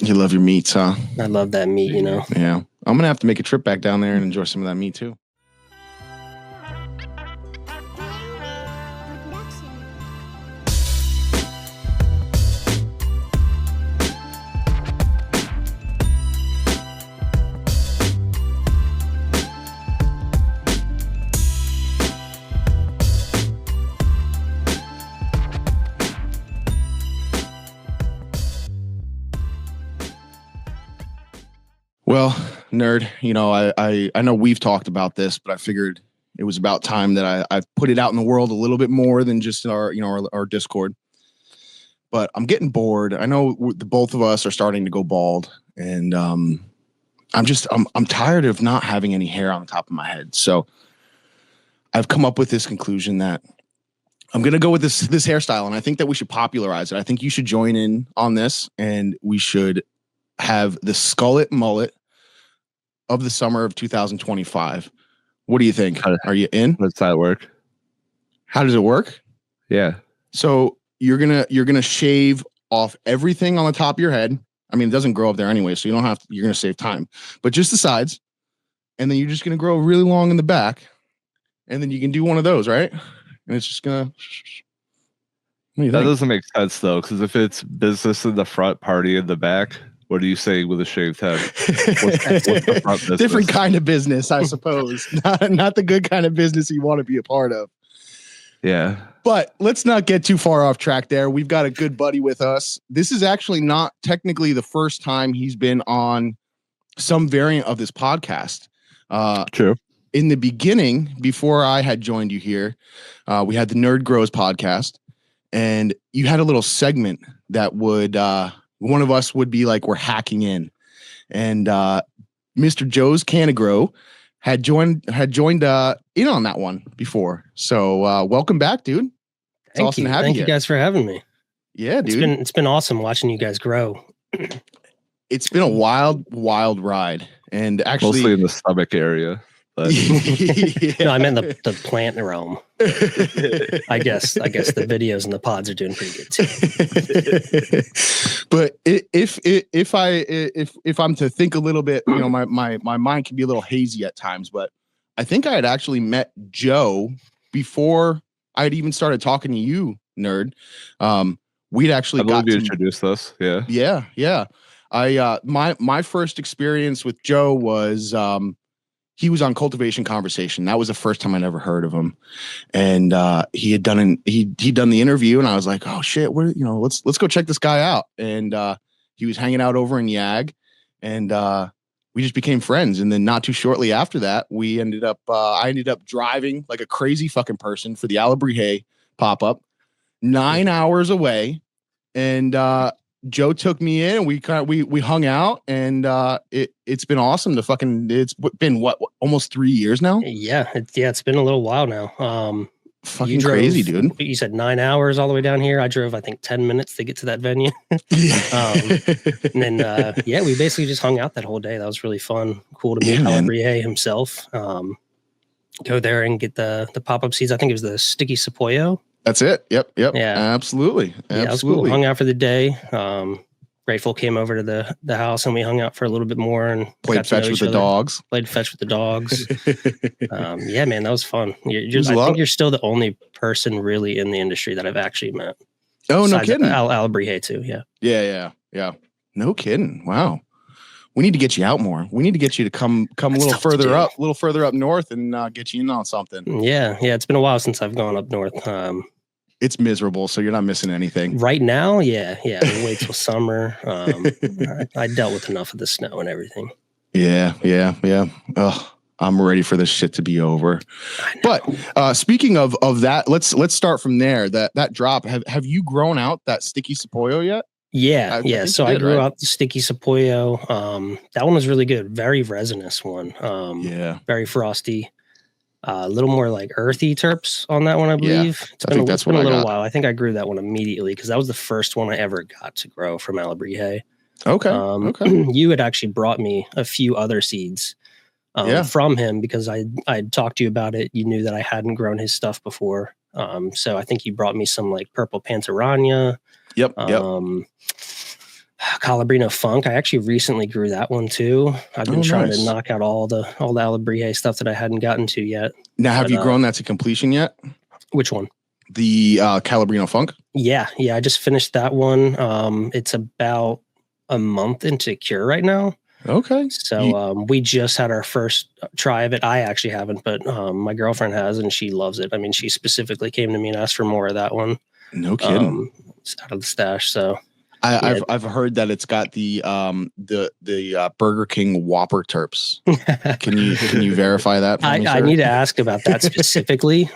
You love your meats, huh? I love that meat, you know. Yeah. I'm going to have to make a trip back down there and enjoy some of that meat too. Well, nerd, you know, I know we've talked about this, but I figured it was about time that I put it out in the world a little bit more than just our Discord. But I'm getting bored. I know the both of us are starting to go bald, and I'm tired of not having any hair on the top of my head. So I've come up with this conclusion that I'm going to go with this hairstyle, and I think that we should popularize it. I think you should join in on this, and we should have the skullet mullet of the summer of 2025. What do you think? Are you in? How does that work? How does it work? Yeah. So you're gonna shave off everything on the top of your head. I mean, it doesn't grow up there anyway, so you don't have to, you're gonna save time. But just the sides, and then you're just gonna grow really long in the back, and then you can do one of those, right? And it's just gonna. That doesn't make sense though, because if it's business in the front, party in the back. What do you say with a shaved head? What's the front business? Different kind of business, I suppose. not the good kind of business you want to be a part of. Yeah. But let's not get too far off track there. We've got a good buddy with us. This is actually not technically the first time he's been on some variant of this podcast. True. In the beginning, before I had joined you here, we had the Nerd Grows podcast, and you had a little segment that would... one of us would be like, we're hacking in, and Mr. Joe's Canna had joined in on that one before. So welcome back, dude. It's awesome to have you. Thank you guys for having me. Yeah, dude. It's been awesome watching you guys grow. It's been a wild ride, and actually mostly in the stomach area. But yeah. No, I meant the plant realm. I guess the videos and the pods are doing pretty good too. But if I'm to think a little bit, you know, my mind can be a little hazy at times. But I think I had actually met Joe before I had even started talking to you, nerd. We'd actually got to introduce us. Yeah. Yeah. My first experience with Joe was he was on Cultivation Conversation. That was the first time I'd ever heard of him, and he'd done the interview, and I was like, oh shit, let's go check this guy out. And he was hanging out over in Yag, and we just became friends. And then not too shortly after that, I ended up driving like a crazy fucking person for the Alabrije pop-up 9 hours away, and Joe took me in, and we hung out, and it's been awesome to it's been almost 3 years now. Yeah, it's been a little while now. Fucking crazy, dude. You said 9 hours all the way down here. I drove, I think, 10 minutes to get to that venue. And then we basically just hung out that whole day. That was really fun. Cool to meet Alabrije himself. Go there and get the pop-up seeds. I think it was the sticky Sapoyo. That's it. Yep. Yeah. Absolutely. Yeah, it was cool. Hung out for the day. Grateful came over to the house, and we hung out for a little bit more and played fetch with the dogs. Played fetch with the dogs. Yeah, man, that was fun. I think you're still the only person really in the industry that I've actually met. Oh, no kidding. Alabrije too. Yeah. Yeah. No kidding. Wow. We need to get you out more. We need to get you to come a little further up north and get you in on something. Yeah. It's been a while since I've gone up north. It's miserable, so you're not missing anything. Right now, yeah. We'll wait till summer. I dealt with enough of the snow and everything. Yeah. Oh, I'm ready for this shit to be over. But speaking of that, let's start from there. That drop. Have you grown out that sticky Sapoyo yet? Yeah. So I grew out the sticky Sapoyo. That one was really good. Very resinous one. Very frosty. A little more like earthy terps on that one, I believe. It's been a little while. I think I grew that one immediately because that was the first one I ever got to grow from Alabrije. Okay. You had actually brought me a few other seeds from him because I'd talked to you about it. You knew that I hadn't grown his stuff before. So I think you brought me some like purple Pantarania. Yep. Calabrino Funk. I actually recently grew that one too. I've been trying to knock out all the Alabrije stuff that I hadn't gotten to yet. Now, have you grown that to completion yet? Which one? The Calabrino Funk? Yeah. I just finished that one. It's about a month into cure right now. Okay. So we just had our first try of it. I actually haven't, but my girlfriend has, and she loves it. I mean, she specifically came to me and asked for more of that one. No kidding. It's out of the stash. So I've heard that it's got the Burger King Whopper terps. Can you verify that? For me, I need to ask about that specifically.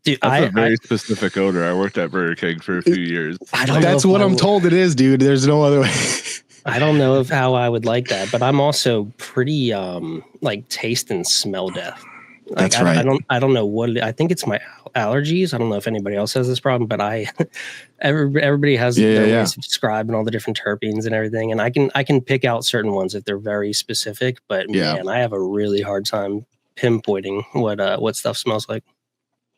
Dude, that's a very specific odor. I worked at Burger King for a few years. That's what I'm told it is, dude. There's no other way. I don't know how I would like that, but I'm also pretty like taste and smell deaf. Like, that's right. I don't know what I think it's my allergies. I don't know if anybody else has this problem, but everybody has their ways to describe and all the different terpenes and everything. And I can pick out certain ones if they're very specific. But man, I have a really hard time pinpointing what stuff smells like.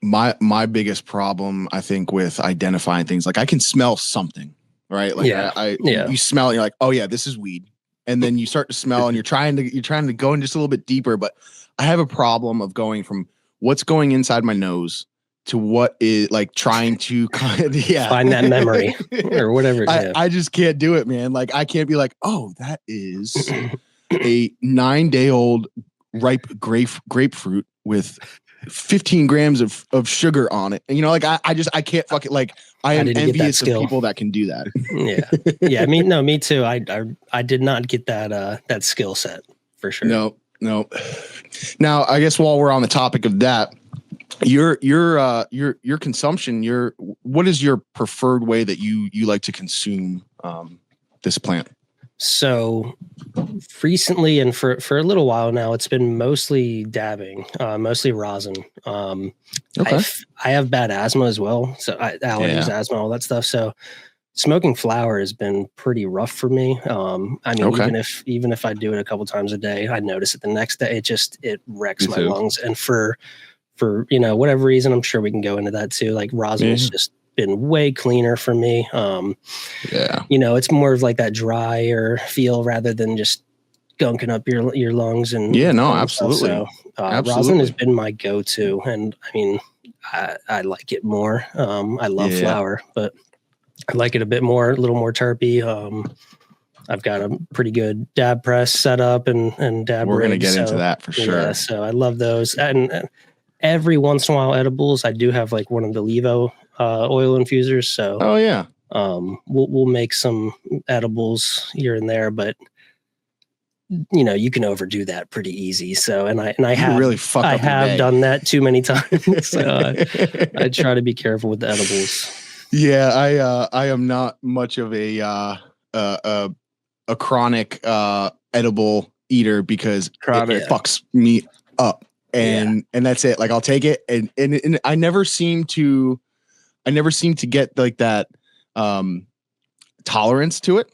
My biggest problem, I think, with identifying things, like I can smell something, right? Like you smell it, you're like, oh yeah, this is weed. And then you start to smell and you're trying to go in just a little bit deeper. But I have a problem of going from what's going inside my nose to what is like trying to kind of find that memory or whatever. I just can't do it, man. Like I can't be like, oh, that is a 9-day-old ripe grapefruit with 15 grams of sugar on it. And you know, like I can't fucking like I am envious of people that can do that. Yeah. Me too. I did not get that skill set for sure. No. Now, I guess while we're on the topic of that, your consumption, what is your preferred way that you like to consume this plant? So recently and for a little while now, it's been mostly dabbing, mostly rosin. Okay. I have bad asthma as well. So allergies, asthma, all that stuff. So smoking flower has been pretty rough for me. Even if I do it a couple times a day, I notice it the next day. It wrecks my lungs. And for whatever reason, I'm sure we can go into that too. Like rosin has just been way cleaner for me. It's more of like that drier feel rather than just gunking up your lungs and absolutely. So rosin has been my go-to, and I mean I like it more. I love flower, but I like it a bit more, a little more terpy. I've got a pretty good dab press set up and dab. We're going to get into that for sure. Yeah, so I love those. And every once in a while, edibles, I do have like one of the Levo oil infusers. So, we'll make some edibles here and there, but you can overdo that pretty easy. So, and I have done that too many times. So I try to be careful with the edibles. Yeah, I am not much of a chronic edible eater because it fucks me up, and that's it. Like I'll take it, and I never seem to get like that tolerance to it.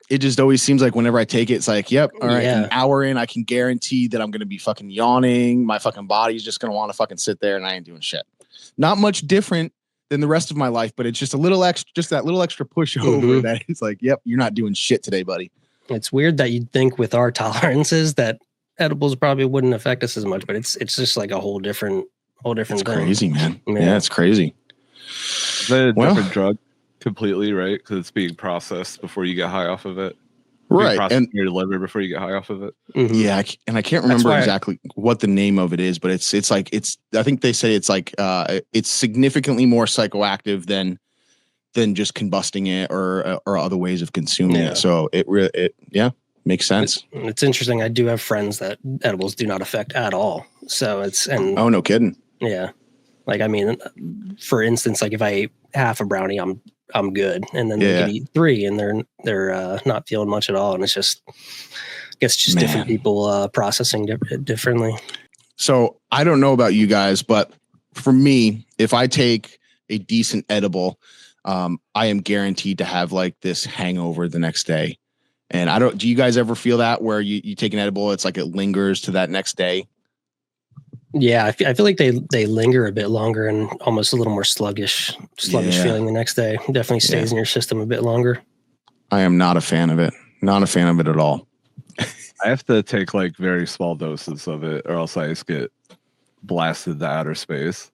It just always seems like whenever I take it, it's like, yep, all right, an hour in, I can guarantee that I'm gonna be fucking yawning. My fucking body's just gonna want to fucking sit there, and I ain't doing shit. Not much different than the rest of my life, but it's just a little extra, just that little extra push over that it's like, yep, you're not doing shit today, buddy. It's weird that you'd think with our tolerances that edibles probably wouldn't affect us as much, but it's just like a whole different it's thing. Crazy, man. Yeah, it's crazy. It's a different drug completely, right? Because it's being processed before you get high off of it. Right, and your liver before you get high off of it. Yeah, and I can't remember exactly what the name of it is, but it's like I think they say it's like it's significantly more psychoactive than just combusting it or other ways of consuming it. So it makes sense. It's interesting. I do have friends that edibles do not affect at all. So oh, no kidding. Yeah, like I mean, for instance, like if I ate half a brownie, I'm good, and then they can eat 3 and they're not feeling much at all, and it's just different people processing differently. So I don't know about you guys, but for me, if I take a decent edible, I am guaranteed to have like this hangover the next day. And do you guys ever feel that where you take an edible, it's like it lingers to that next day? Yeah, I feel like they linger a bit longer and almost a little more sluggish feeling the next day. Definitely stays in your system a bit longer. I am not a fan of it. Not a fan of it at all. I have to take like very small doses of it, or else I just get blasted to outer space.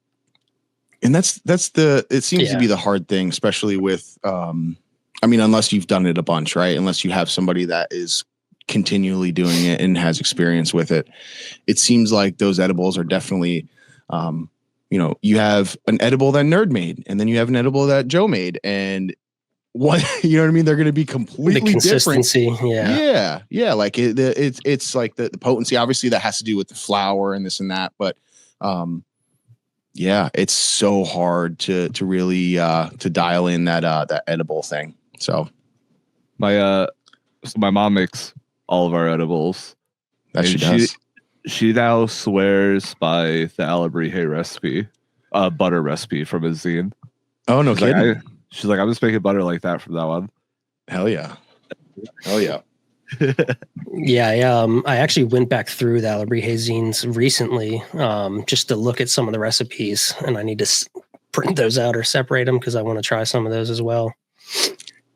And it seems to be the hard thing, especially with, unless you've done it a bunch, right? Unless you have somebody that is continually doing it and has experience with it. It seems like those edibles are definitely, you have an edible that Nerd made, and then you have an edible that Joe made, and what, you know what I mean? They're going to be completely the consistency, different. Yeah. Like it's like the potency, obviously that has to do with the flower and this and that, but it's so hard to really to dial in that edible thing. So my mom makes all of our edibles. That she does. She now swears by the Alabrije recipe, butter recipe from a zine. Oh, no kidding. She's like, I'm just making butter like that from that one. Hell yeah. I actually went back through the Alabrije zines recently just to look at some of the recipes, and I need to print those out or separate them because I want to try some of those as well.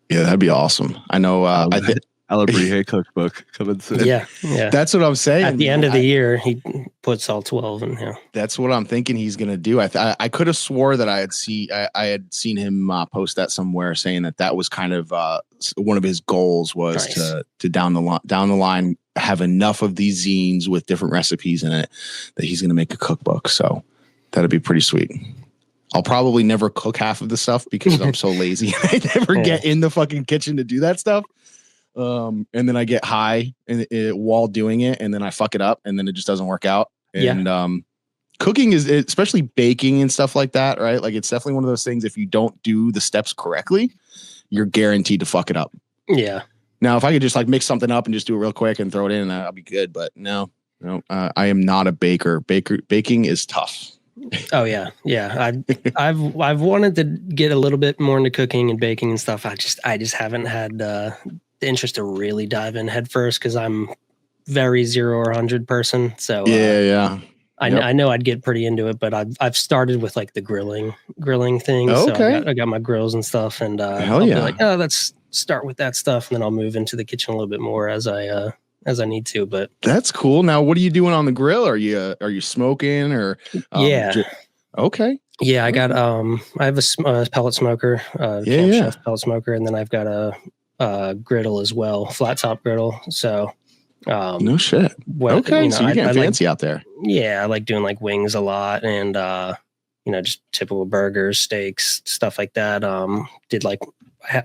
Yeah, that'd be awesome. I know. I think Alabrije cookbook coming soon. Yeah. That's what I'm saying. At the end of the year, he puts all 12 in. Yeah, that's what I'm thinking he's gonna do. I could have swore that I had seen him post that somewhere, saying that was kind of one of his goals was to down the line have enough of these zines with different recipes in it that he's gonna make a cookbook. So that'd be pretty sweet. I'll probably never cook half of the stuff because I'm so lazy. I never get in the fucking kitchen to do that stuff. And then I get high while doing it, and then I fuck it up, and then it just doesn't work out. And cooking is, especially baking and stuff like that, right? Like it's definitely one of those things. If you don't do the steps correctly, you're guaranteed to fuck it up. Yeah. Now, if I could just like mix something up and just do it real quick and throw it in, I'll be good. But no, I am not a baker. Baking is tough. Oh yeah. I've wanted to get a little bit more into cooking and baking and stuff. I just haven't had the interest to really dive in head first because I'm very 0 or 100 person. So I know I'd get pretty into it, but I've started with like the grilling thing. Okay. So I got my grills and stuff, and I'll be like, let's start with that stuff, and then I'll move into the kitchen a little bit more as I need to. But that's cool. Now, what are you doing on the grill? Are you smoking or? Okay. Yeah, I got I have a pellet smoker, Camp Chef pellet smoker, and then I've got a griddle as well, flat top griddle. So no shit. Okay, so you're getting fancy out there. Yeah, I like doing like wings a lot, and just typical burgers, steaks, stuff like that. I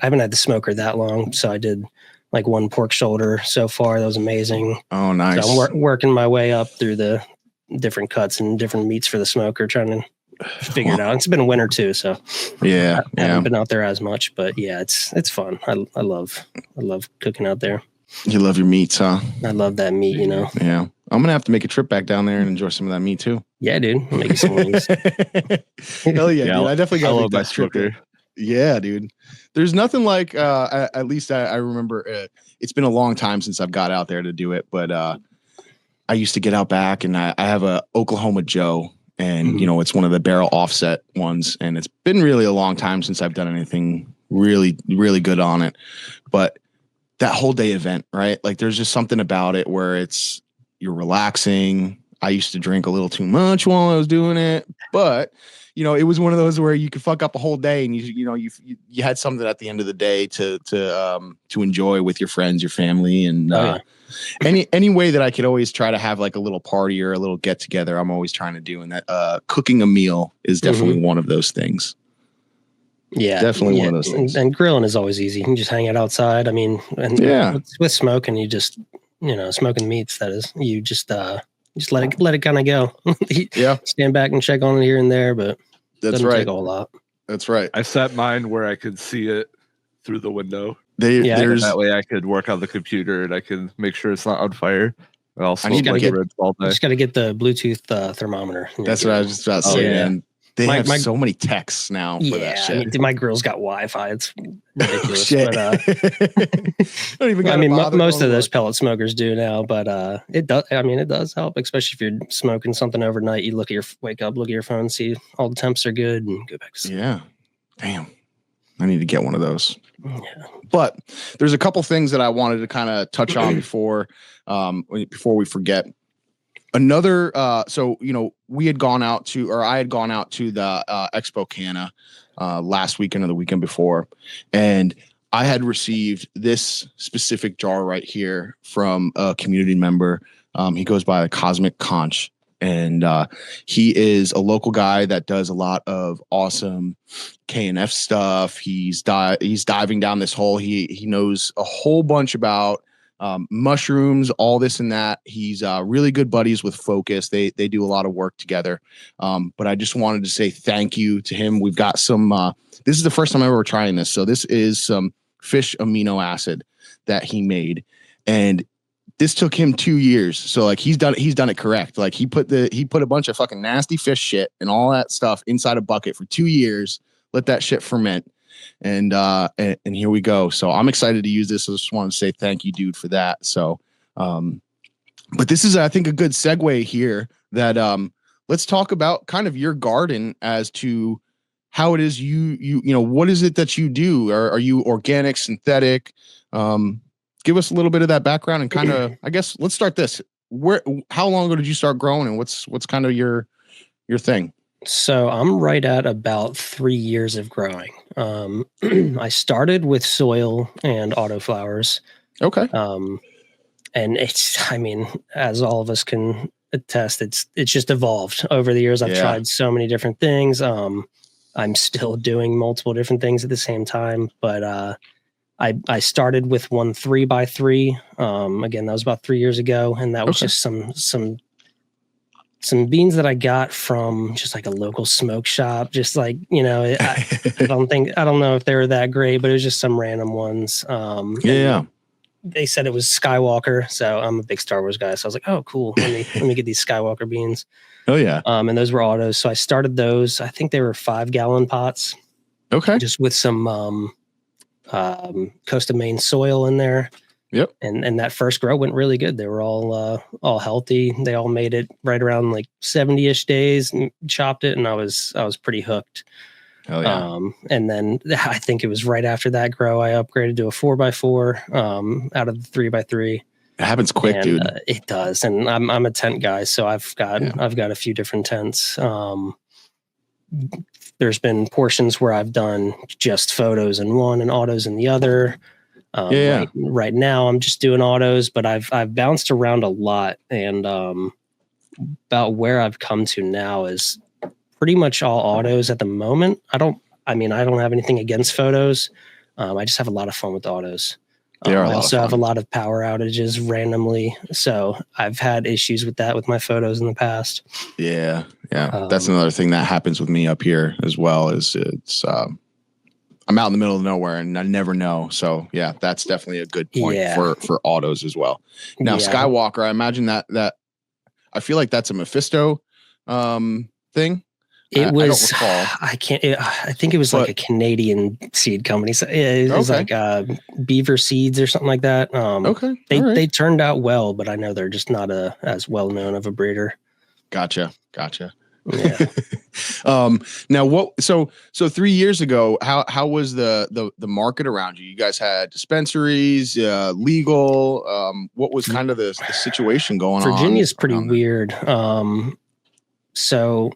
haven't had the smoker that long, so I did like one pork shoulder so far. That was amazing. Oh, nice. So I'm working my way up through the different cuts and different meats for the smoker, trying to figure it out. It's been a winter too, so I haven't been out there as much, but yeah, it's fun. I love cooking out there. You love your meats, huh? I love that meat, Yeah. I'm gonna have to make a trip back down there and enjoy some of that meat too. Yeah, dude. I'll make you some wings. Hell yeah, dude. I definitely got my smoker. Yeah, dude. There's nothing like at least I remember it's been a long time since I've got out there to do it, but I used to get out back, and I have a Oklahoma Joe, and it's one of the barrel offset ones, and it's been really a long time since I've done anything really, really good on it. But that whole day event, right? Like there's just something about it where you're relaxing. I used to drink a little too much while I was doing it, but it was one of those where you could fuck up a whole day, and you had something at the end of the day to enjoy with your friends, your family, and any way that I could always try to have like a little party or a little get together, I'm always trying to do. And that cooking a meal is definitely one of those things. Yeah, definitely one of those things. And grilling is always easy. You can just hang it outside. I mean, with smoking, you just smoking meats. That is, you just let it kind of go. Stand back and check on it here and there, but doesn't take a whole lot. That's right. I set mine where I could see it through the window. That way I could work on the computer and I can make sure it's not on fire. I just got to get the Bluetooth thermometer. That's what I was just about to say, man. They have so many texts now for that shit. I mean, my grill's got Wi-Fi. It's ridiculous. But, most of those pellet smokers do now, but it does. I mean, it does help, especially if you're smoking something overnight. You wake up, look at your phone, see all the temps are good, and go back to sleep. Yeah. Damn. I need to get one of those. Yeah. But there's a couple things that I wanted to kind of touch on before we forget. Another, so, we had gone out to, or I had gone out to the Expo Canna last weekend or the weekend before, and I had received this specific jar right here from a community member. He goes by the Cosmic Conch, and he is a local guy that does a lot of awesome K&F stuff. He's diving down this hole. He knows a whole bunch about mushrooms, all this and that. He's really good buddies with Focus. They do a lot of work together. But I just wanted to say thank you to him. We've got some, this is the first time I'm ever trying this. So this is some fish amino acid that he made. And this took him 2 years. So like he's done it correct. Like he put a bunch of fucking nasty fish shit and all that stuff inside a bucket for 2 years, let that shit ferment. And here we go. So I'm excited to use this. I just want to say thank you, dude, for that. So, but this is, I think, a good segue here that, let's talk about kind of your garden as to how it is what is it that you do? Are you organic, synthetic? Give us a little bit of that background and kind of, I guess, let's start this. How long ago did you start growing, and what's kind of your thing? So I'm right at about 3 years of growing. I started with soil and autoflowers. Okay. And as all of us can attest, it's just evolved over the years. I've tried so many different things. I'm still doing multiple different things at the same time, but I started with one 3x3. Again, that was about 3 years ago, and that was just some beans that I got from just like a local smoke shop. Just like, I don't know if they were that great, but it was just some random ones. They said it was Skywalker, so I'm a big Star Wars guy. So I was like, oh, cool. Let me get these Skywalker beans. Oh yeah. And those were autos. So I started those. I think they were 5-gallon pots. Okay. Just with some Coast of Maine soil in there. Yep. And that first grow went really good. They were all healthy. They all made it right around like 70-ish days and chopped it, and I was pretty hooked. Oh yeah. And then I think it was right after that grow I upgraded to a 4x4 out of the 3x3. It happens quick, dude. It does. And I'm a tent guy, so I've got a few different tents. There's been portions where I've done just photos in one and autos in the other. Right now I'm just doing autos, but I've bounced around a lot, and about where I've come to now is pretty much all autos at the moment. I don't have anything against photos. I just have a lot of fun with autos. I also have a lot of power outages randomly, so I've had issues with that with my photos in the past. Yeah. That's another thing that happens with me up here as well. Is it's I'm out in the middle of nowhere and I never know. So yeah, that's definitely a good point for autos as well. Now Skywalker, I imagine that I feel like that's a Mephisto thing. It was, I think it was like a Canadian seed company. So it was like Beaver Seeds or something like that. They turned out well, but I know they're just not as well known of a breeder. Gotcha. Yeah. Now so 3 years ago, how was the market around you? You guys had dispensaries, legal, what was kind of the situation going on? Virginia's pretty weird. So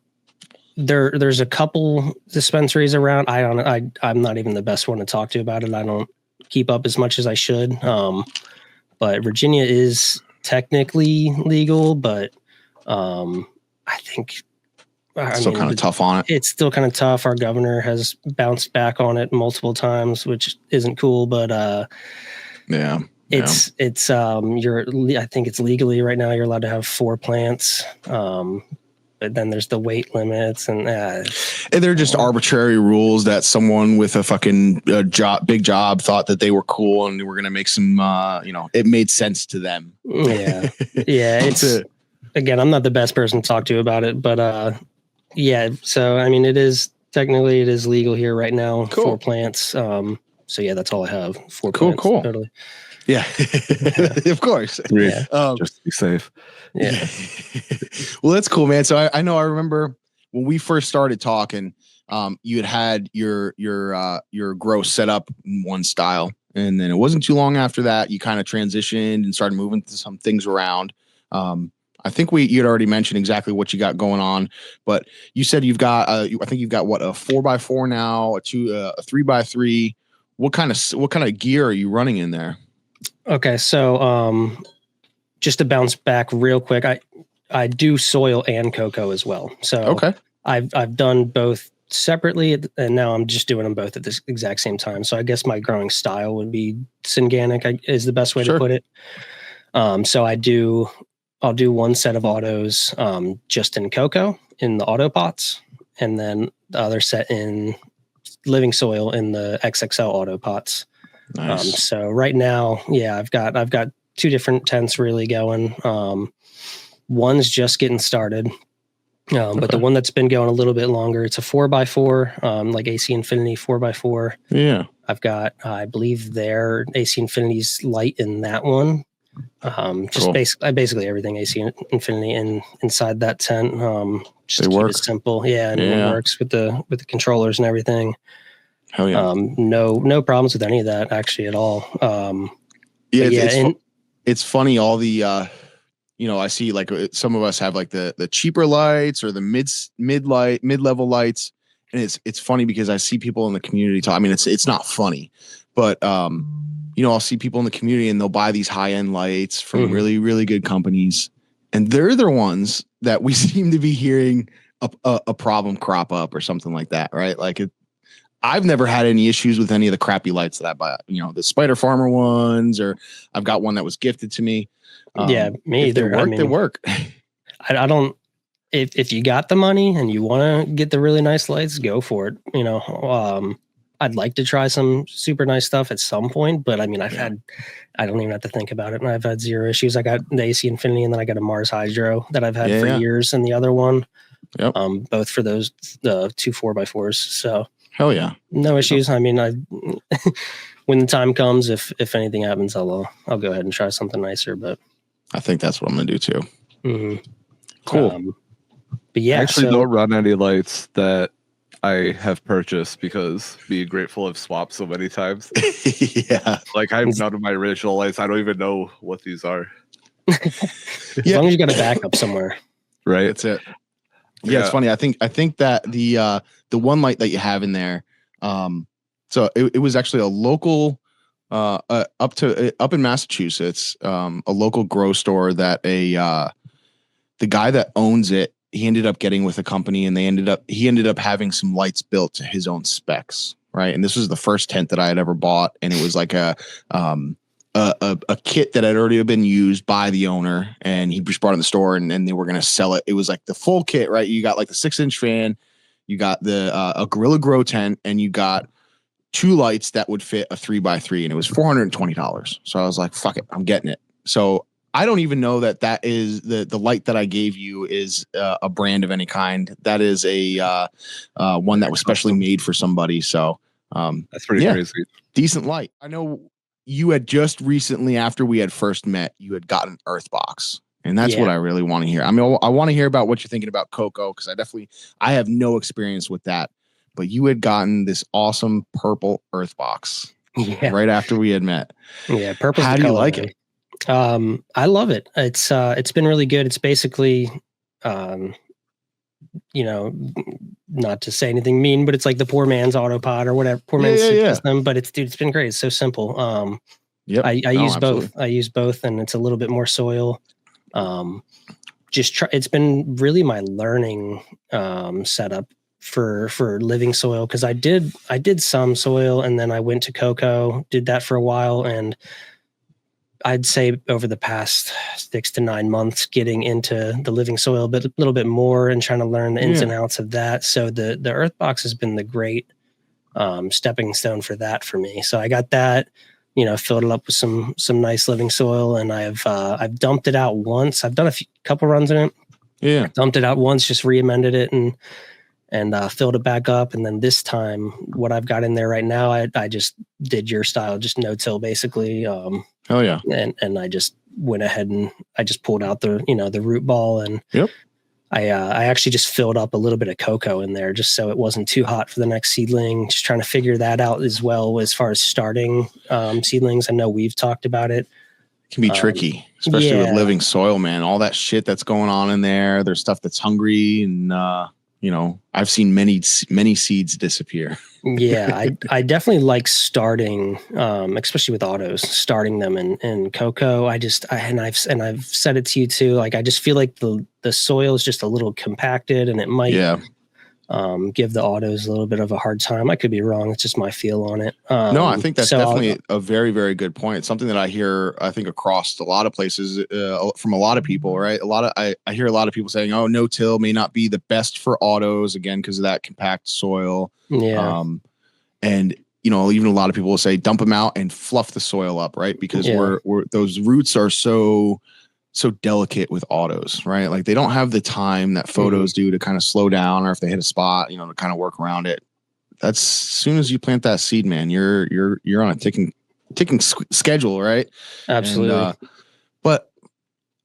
there's a couple dispensaries around. I'm not even the best one to talk to about it. I don't keep up as much as I should. But Virginia is technically legal, but I think still kind of tough on it. It's still kind of tough. Our governor has bounced back on it multiple times, which isn't cool, but I think it's legally right now you're allowed to have 4 plants. But then there's the weight limits and they're just arbitrary rules that someone with a fucking big job thought that they were cool and they were going to make some, it made sense to them. Yeah. Again, I'm not the best person to talk to about it, but so I mean, it is legal here right now. Cool. 4 plants. So yeah, that's all I have. 4 plants. Cool. Totally. Yeah, of course. Yeah. Just to be safe. Yeah. Well, that's cool, man. So I know I remember when we first started talking, you had your grow set up in one style, and then it wasn't too long after that you kind of transitioned and started moving some things around. I think you'd already mentioned exactly what you got going on, but you said you've got I think you've got what, a 4x4 now, a 3x3. What kind of gear are you running in there? Okay, so just to bounce back real quick, I do soil and cocoa as well. So okay, I've done both separately, and now I'm just doing them both at the exact same time. So I guess my growing style would be synganic is the best way to put it. So I'll do one set of autos just in cocoa in the auto pots, and then the other set in living soil in the XXL auto pots. Nice. So right now, yeah, I've got two different tents really going. One's just getting started. But the one that's been going a little bit longer, it's a 4x4, like AC Infinity 4x4. Yeah. I've got, I believe their AC Infinity's light in that one. Just basically everything AC Infinity inside that tent. Just to keep it simple. Yeah. And it works with the controllers and everything. Hell yeah. No problems with any of that actually at all. It's funny. All the, I see like some of us have like the cheaper lights or the mid-level lights. And it's funny because I see people in the community talk. I mean, it's not funny, but, I'll see people in the community and they'll buy these high-end lights from really, really good companies. And they're the ones that we seem to be hearing a problem crop up or something like that. Right. Like I've never had any issues with any of the crappy lights that I buy, the Spider Farmer ones, or I've got one that was gifted to me. Me either. They work. I don't, if you got the money and you want to get the really nice lights, go for it. I'd like to try some super nice stuff at some point, but I mean, I don't even have to think about it. And I've had zero issues. I got the AC Infinity and then I got a Mars Hydro that I've had for years. And the other one, both for those, the 2 4x4s. So hell yeah. No issues. I mean, when the time comes, if anything happens, I'll go ahead and try something nicer, but I think that's what I'm going to do too. Mm-hmm. Cool. But yeah, I actually don't run any lights that I have purchased because being grateful I've swapped so many times. Yeah. Like I have none of my original lights. I don't even know what these are. As long as you got a backup somewhere. Right. That's it. Yeah, it's funny. I think that the one light that you have in there, so it was actually a local up in Massachusetts, a local grow store that the guy that owns it, he ended up getting with a company and he ended up having some lights built to his own specs. Right. And this was the first tent that I had ever bought. And it was like a kit that had already been used by the owner, and he just brought it in the store and they were going to sell it. It was like the full kit, right? You got like the 6-inch fan, you got the a Gorilla Grow tent, and you got 2 lights that would fit a 3x3, and it was $420. So I was like, fuck it, I'm getting it. So I don't even know that is the light that I gave you is a brand of any kind. That is a one that was specially made for somebody. So that's pretty crazy. Decent light. I know you had just recently, after we had first met, you had gotten Earth Box. And that's what I really want to hear. I mean, I want to hear about what you're thinking about cocoa, because I have no experience with that. But you had gotten this awesome purple Earth Box right after we had met. Yeah, purple. How do you like it? I love it. It's been really good. It's basically, not to say anything mean, but it's like the poor man's Autopod or whatever, poor man's system. But it's been great. It's so simple. I use both. I use both, and it's a little bit more soil. It's been really my learning setup for living soil, because I did some soil, and then I went to cocoa, did that for a while, and I'd say over the past 6 to 9 months, getting into the living soil a little bit more and trying to learn the ins and outs of that. So the Earth Box has been the great stepping stone for that for me. So I got that, filled it up with some nice living soil, and I've dumped it out once. I've done couple runs in it. Yeah, dumped it out once, just re-amended it and filled it back up. And then this time, what I've got in there right now, I just did your style, just no-till basically. Oh yeah. And I just went ahead and I just pulled out the root ball and I actually just filled up a little bit of cocoa in there just so it wasn't too hot for the next seedling. Just trying to figure that out as well as far as starting seedlings. I know we've talked about it. It can be tricky, especially with living soil, man. All that shit that's going on in there. There's stuff that's hungry, and I've seen many seeds disappear. Yeah, I definitely like starting, especially with autos, starting them in cocoa. I've said it to you too. Like, I just feel like the soil is just a little compacted, and it might give the autos a little bit of a hard time. I could be wrong. It's just my feel on it. No, I think that's definitely a very, very good point. It's something that I hear, I think, across a lot of places from a lot of people, right? I hear a lot of people saying, oh, no-till may not be the best for autos, again, because of that compact soil. Yeah. And, even a lot of people will say, dump them out and fluff the soil up, right? Because those roots are so delicate with autos, right? Like, they don't have the time that photos do to kind of slow down, or if they hit a spot, to kind of work around it. That's as soon as you plant that seed, man, you're on a ticking schedule, right? Absolutely. But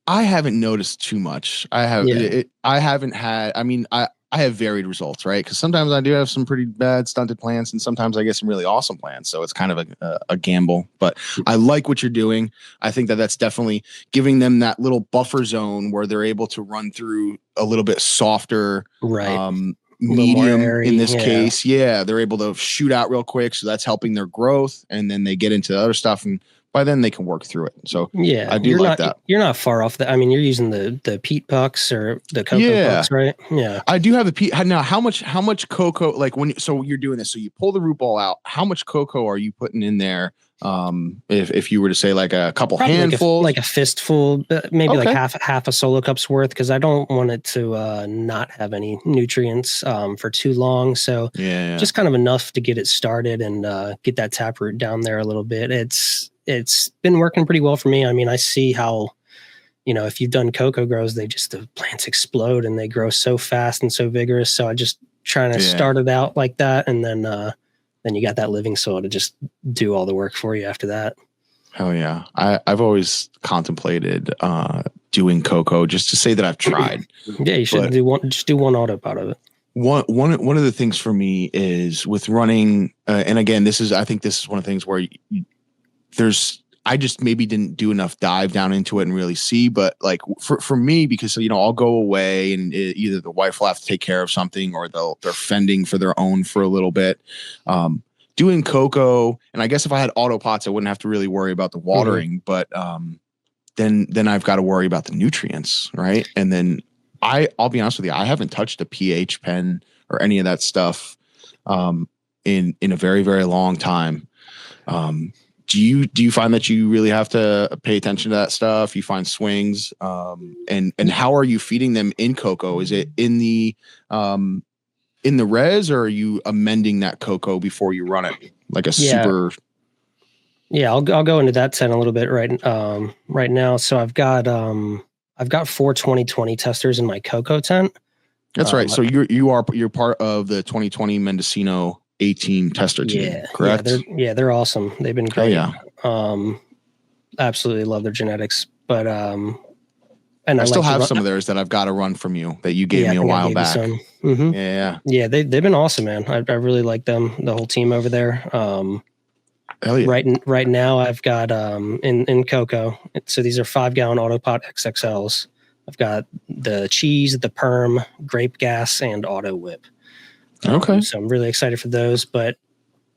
I haven't noticed too much. I haven't had. I mean, I have varied results, right? Because sometimes I do have some pretty bad stunted plants, and sometimes I get some really awesome plants. So it's kind of a gamble. But I like what you're doing. I think that's definitely giving them that little buffer zone where they're able to run through a little bit softer, right. Medium in this case. Yeah, they're able to shoot out real quick, so that's helping their growth, and then they get into the other stuff, and by then they can work through it. So I do like that. You're not far off that. I mean, you're using the peat pucks or the cocoa pucks, right? Yeah, I do have the peat. Now, how much cocoa? Like, so you're doing this, so you pull the root ball out. How much cocoa are you putting in there? If you were to say like a couple handfuls, like a fistful, maybe like half a solo cup's worth, because I don't want it to not have any nutrients for too long. So just kind of enough to get it started and get that taproot down there a little bit. It's been working pretty well for me. I mean, I see how, if you've done cocoa grows, the plants explode and they grow so fast and so vigorous. So I just trying to start it out like that, and then you got that living soil to just do all the work for you after that. Hell yeah. I've always contemplated doing cocoa, just to say that I've tried. Yeah, you should do one auto out of it. One of the things for me is with running, and again, I think this is one of the things where I just maybe didn't do enough dive down into it and really see, but like for me, because I'll go away and either the wife will have to take care of something, or they're fending for their own for a little bit. Doing cocoa, and I guess if I had auto pots, I wouldn't have to really worry about the watering, but then I've got to worry about the nutrients, right? And then I'll be honest with you, I haven't touched a pH pen or any of that stuff in a very, very long time. Do you find that you really have to pay attention to that stuff? You find swings, and how are you feeding them in cocoa? Is it in the res, or are you amending that cocoa before you run it like a super? Yeah, I'll go into that tent a little bit right now. So I've got 4 2020 testers in my cocoa tent. That's right. So you're part of the 2020 Mendocino A-team tester team, correct? They're awesome. They've been great. Oh, yeah. Absolutely love their genetics. But and I still have some of theirs that I've got to run from you that you gave me a while back. Mm-hmm. Yeah. They've been awesome, man. I really like them, the whole team over there. Hell yeah. Right now I've got in cocoa. So these are 5-gallon Autopot XXLs. I've got the cheese, the perm, grape gas, and auto whip. Okay. So I'm really excited for those. But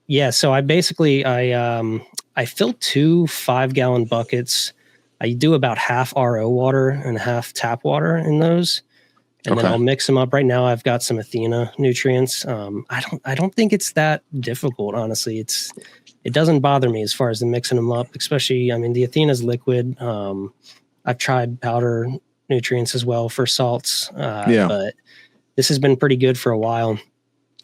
yeah, so I fill 2 5-gallon buckets. I do about half RO water and half tap water in those. And then I'll mix them up. Right now I've got some Athena nutrients. I don't think it's that difficult, honestly. It doesn't bother me as far as the mixing them up, especially, I mean, the Athena's liquid. I've tried powder nutrients as well for salts. But this has been pretty good for a while.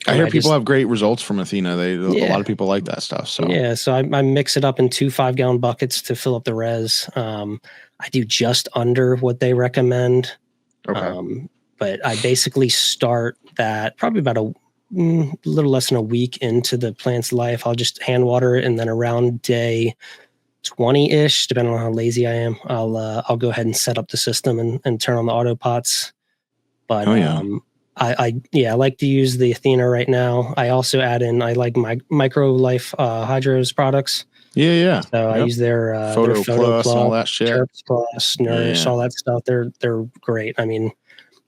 I hear people have great results from Athena. A lot of people like that stuff. So so I mix it up in 2 5-gallon buckets to fill up the res. I do just under what they recommend. Okay. But I basically start that probably about a little less than a week into the plant's life. I'll just hand water it, and then around day 20-ish, depending on how lazy I am, I'll go ahead and set up the system and turn on the auto pots. But I like to use the Athena right now. I also add in, I like my Micro Life Hydros products. Yeah. So I use their Photo Plus and all that shit. Terps Plus, Nourish, all that stuff. They're great. I mean,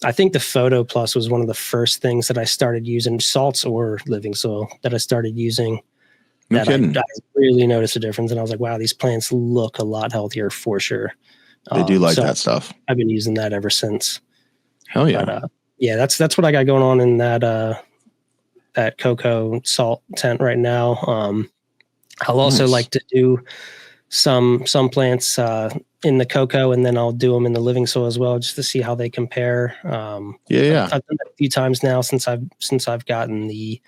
I think the Photo Plus was one of the first things that I started using, salts or living soil, that I started using. No kidding. I really noticed a difference, and I was like, wow, these plants look a lot healthier for sure. They do like that stuff. I've been using that ever since. Hell yeah. But, that's what I got going on in that cocoa salt tent right now. I'll also like to do some plants in the cocoa, and then I'll do them in the living soil as well, just to see how they compare. I've done that a few times now since I've gotten the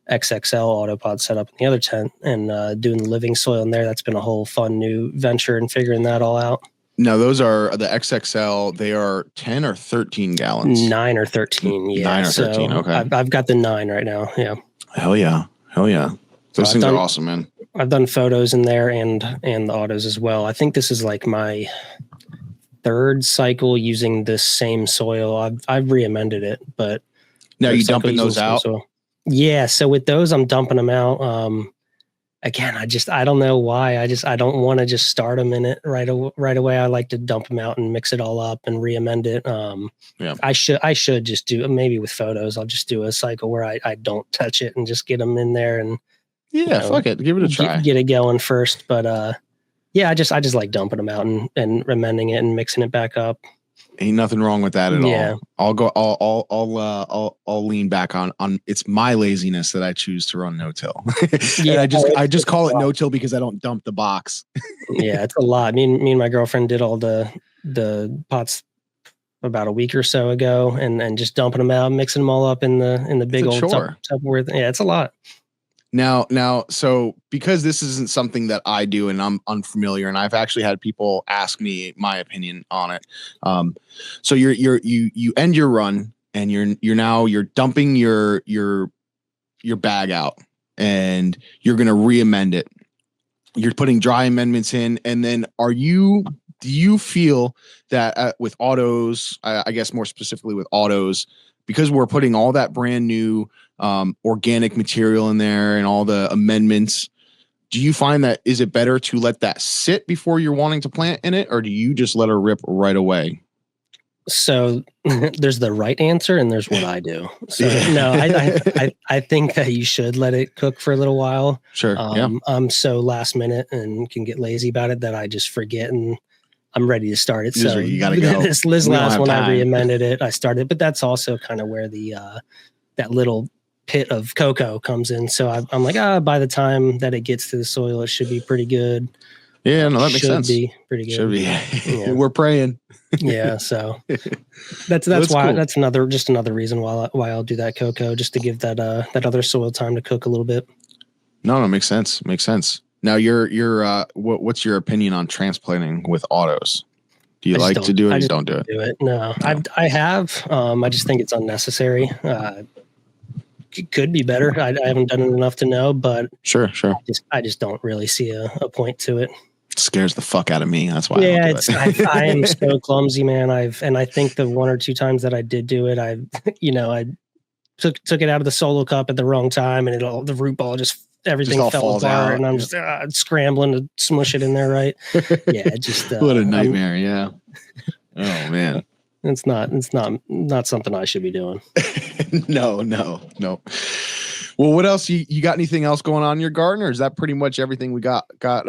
XXL autopod set up in the other tent, and doing the living soil in there. That's been a whole fun new venture and figuring that all out. Now, those are the XXL. They are 10 or 13 gallons. 9 or 13. Yeah. 9 or 13. So okay. I've got the 9 right now. Yeah. Hell yeah. Those things are awesome, man. I've done photos in there and the autos as well. I think this is like my 3rd cycle using this same soil. I've re-amended it, but now you dumping those out? Yeah. So with those, I'm dumping them out. Again, I don't know why. I don't want to just start them in it right away. I like to dump them out and mix it all up and re-amend it. I should just do, maybe with photos, I'll just do a cycle where I don't touch it and just get them in there and fuck it, give it a try, get it going first. But I just like dumping them out and amending it and mixing it back up. Ain't nothing wrong with that at all. I'll lean back on it's my laziness that I choose to run no-till. I just call it no-till because I don't dump the box. Yeah, it's a lot. Me and my girlfriend did all the pots about a week or so ago, and just dumping them out, mixing them all up in the big old Tupperware. Yeah, it's a lot. Now, so because this isn't something that I do and I'm unfamiliar, and I've actually had people ask me my opinion on it. So you end your run and you're dumping your bag out and you're going to re-amend it. You're putting dry amendments in, and then do you feel that with autos, I guess more specifically with autos, because we're putting all that brand new organic material in there and all the amendments, do you find that is it better to let that sit before you're wanting to plant in it, or do you just let her rip right away? So there's the right answer and there's what I do. So no, I think that you should let it cook for a little while. Sure. I'm so last minute and can get lazy about it that I just forget, and I'm ready to start it. So you gotta go. This last one, I re-amended it. I started, but that's also kind of where the that little pit of cocoa comes in. So I'm like, by the time that it gets to the soil, it should be pretty good. Yeah, no, that makes sense. Should be pretty good. Should be. Yeah. We're praying. Yeah, so that's why cool. That's another reason why I'll do that cocoa, just to give that other soil time to cook a little bit. No, makes sense. Makes sense. Now, what's your opinion on transplanting with autos? Do you like to do it or you don't do it? No. I have. I just think it's unnecessary. It could be better. I haven't done it enough to know, but sure. I just don't really see a point to it. It scares the fuck out of me. That's why. Yeah, I am so clumsy, man. I think the 1 or 2 times that I did do it, I took it out of the solo cup at the wrong time, and the root ball everything fell apart out, and I'm just scrambling to smush it in there, right? Yeah, what a nightmare. Yeah. Oh man. It's not something I should be doing. No. Well, what else? You got anything else going on in your garden, or is that pretty much everything we got going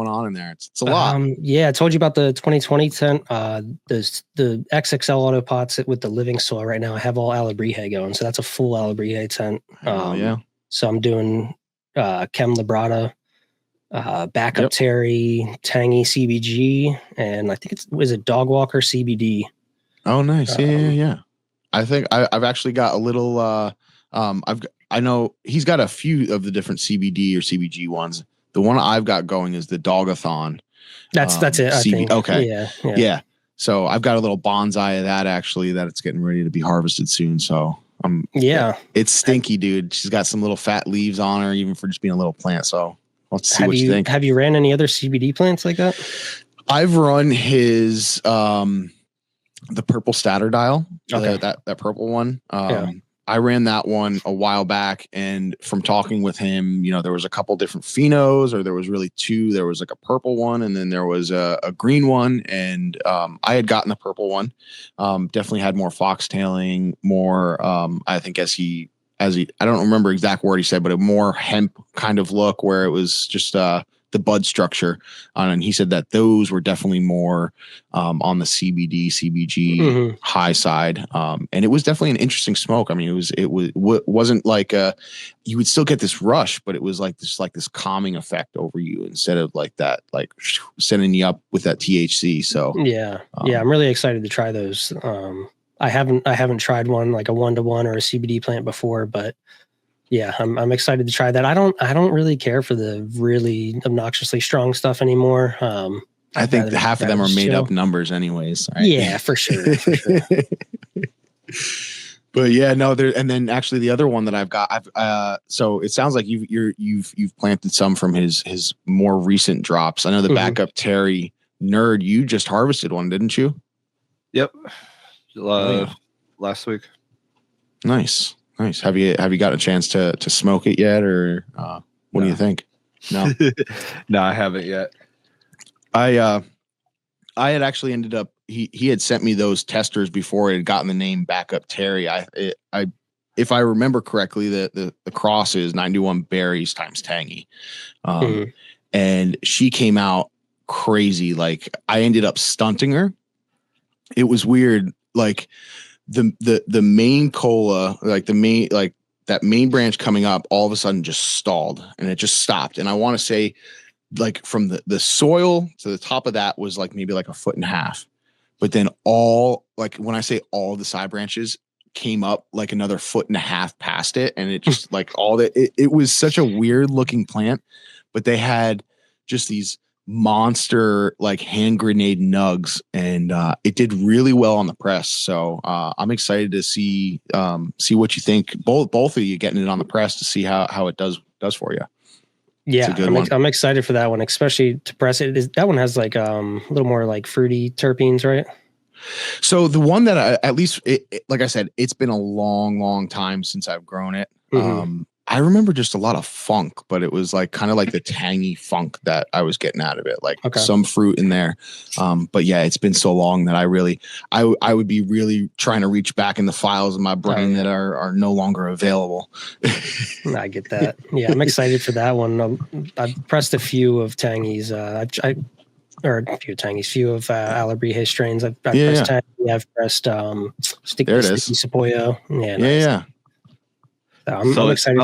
on in there? It's a lot. Yeah, I told you about the 2020 tent. The XXL auto pots with the living soil right now. I have all Alabrije going, so that's a full Alabrije tent. Yeah. So I'm doing Chem Labrada, Backup Terry, Tangy CBG, and I think is it Dog Walker CBD. Oh, nice. Yeah. I think I've actually got a little. I know he's got a few of the different CBD or CBG ones. The one I've got going is the Dogathon. That's it. I think. Okay. Yeah. So I've got a little bonsai of that actually that it's getting ready to be harvested soon. So it's stinky, dude. She's got some little fat leaves on her, even for just being a little plant. So let's see what you think. Have you ran any other CBD plants like that? I've run his. the purple statter dial, Okay. that purple one. I ran that one a while back, and from talking with him, there was a couple different phenos, or there was really two. There was like a purple one, and then there was a green one, and I had gotten the purple one. Definitely had more foxtailing, more. I think as he, I don't remember exact word he said, but a more hemp kind of look, where it was just the bud structure, and he said that those were definitely more on the CBD, CBG high side, and it was definitely an interesting smoke. I mean, it wasn't like you would still get this rush, but it was like this calming effect over you instead of like that, like sending you up with that THC. So I'm really excited to try those. I haven't tried one like a 1-to-1 or a CBD plant before, but yeah, I'm excited to try that. I don't really care for the really obnoxiously strong stuff anymore. I think half of them are made up numbers anyways. Right? Yeah, for sure. But yeah, no, there. And then actually the other one that I've got, so it sounds like you've planted some from his more recent drops. I know the backup Terry Nerd, you just harvested one, didn't you? Yep. Last week. Nice. Have you gotten a chance to smoke it yet, or what do you think? No, no, I haven't yet. I had actually ended up. He had sent me those testers before it had gotten the name Backup Terry. If I remember correctly, the cross is 91 berries times tangy, and she came out crazy. Like I ended up stunting her. It was weird. Like the main cola, like that main branch coming up, all of a sudden just stalled and it just stopped. And I want to say, like from the soil to the top of that was like maybe like 1.5 feet. But then when I say all the side branches came up like another 1.5 feet past it. And it just like it was such a weird looking plant, but they had just these monster like hand grenade nugs, and it did really well on the press. So I'm excited to see what you think. Both of you getting it on the press to see how it does for you. Yeah, I'm excited for that one, especially to press it. That one has like a little more like fruity terpenes, right? So the one that like I said, it's been a long time since I've grown it. I remember just a lot of funk, but it was like kind of like the tangy funk that I was getting out of it, like some fruit in there. But yeah, it's been so long that I would be really trying to reach back in the files of my brain that are no longer available. I get that. Yeah, I'm excited for that one. I've pressed a few of Tangy's. Few of Alabrije strains. I've pressed Tangy. I've pressed Sticky Sapoyo. Yeah, nice. Yeah. I'm excited.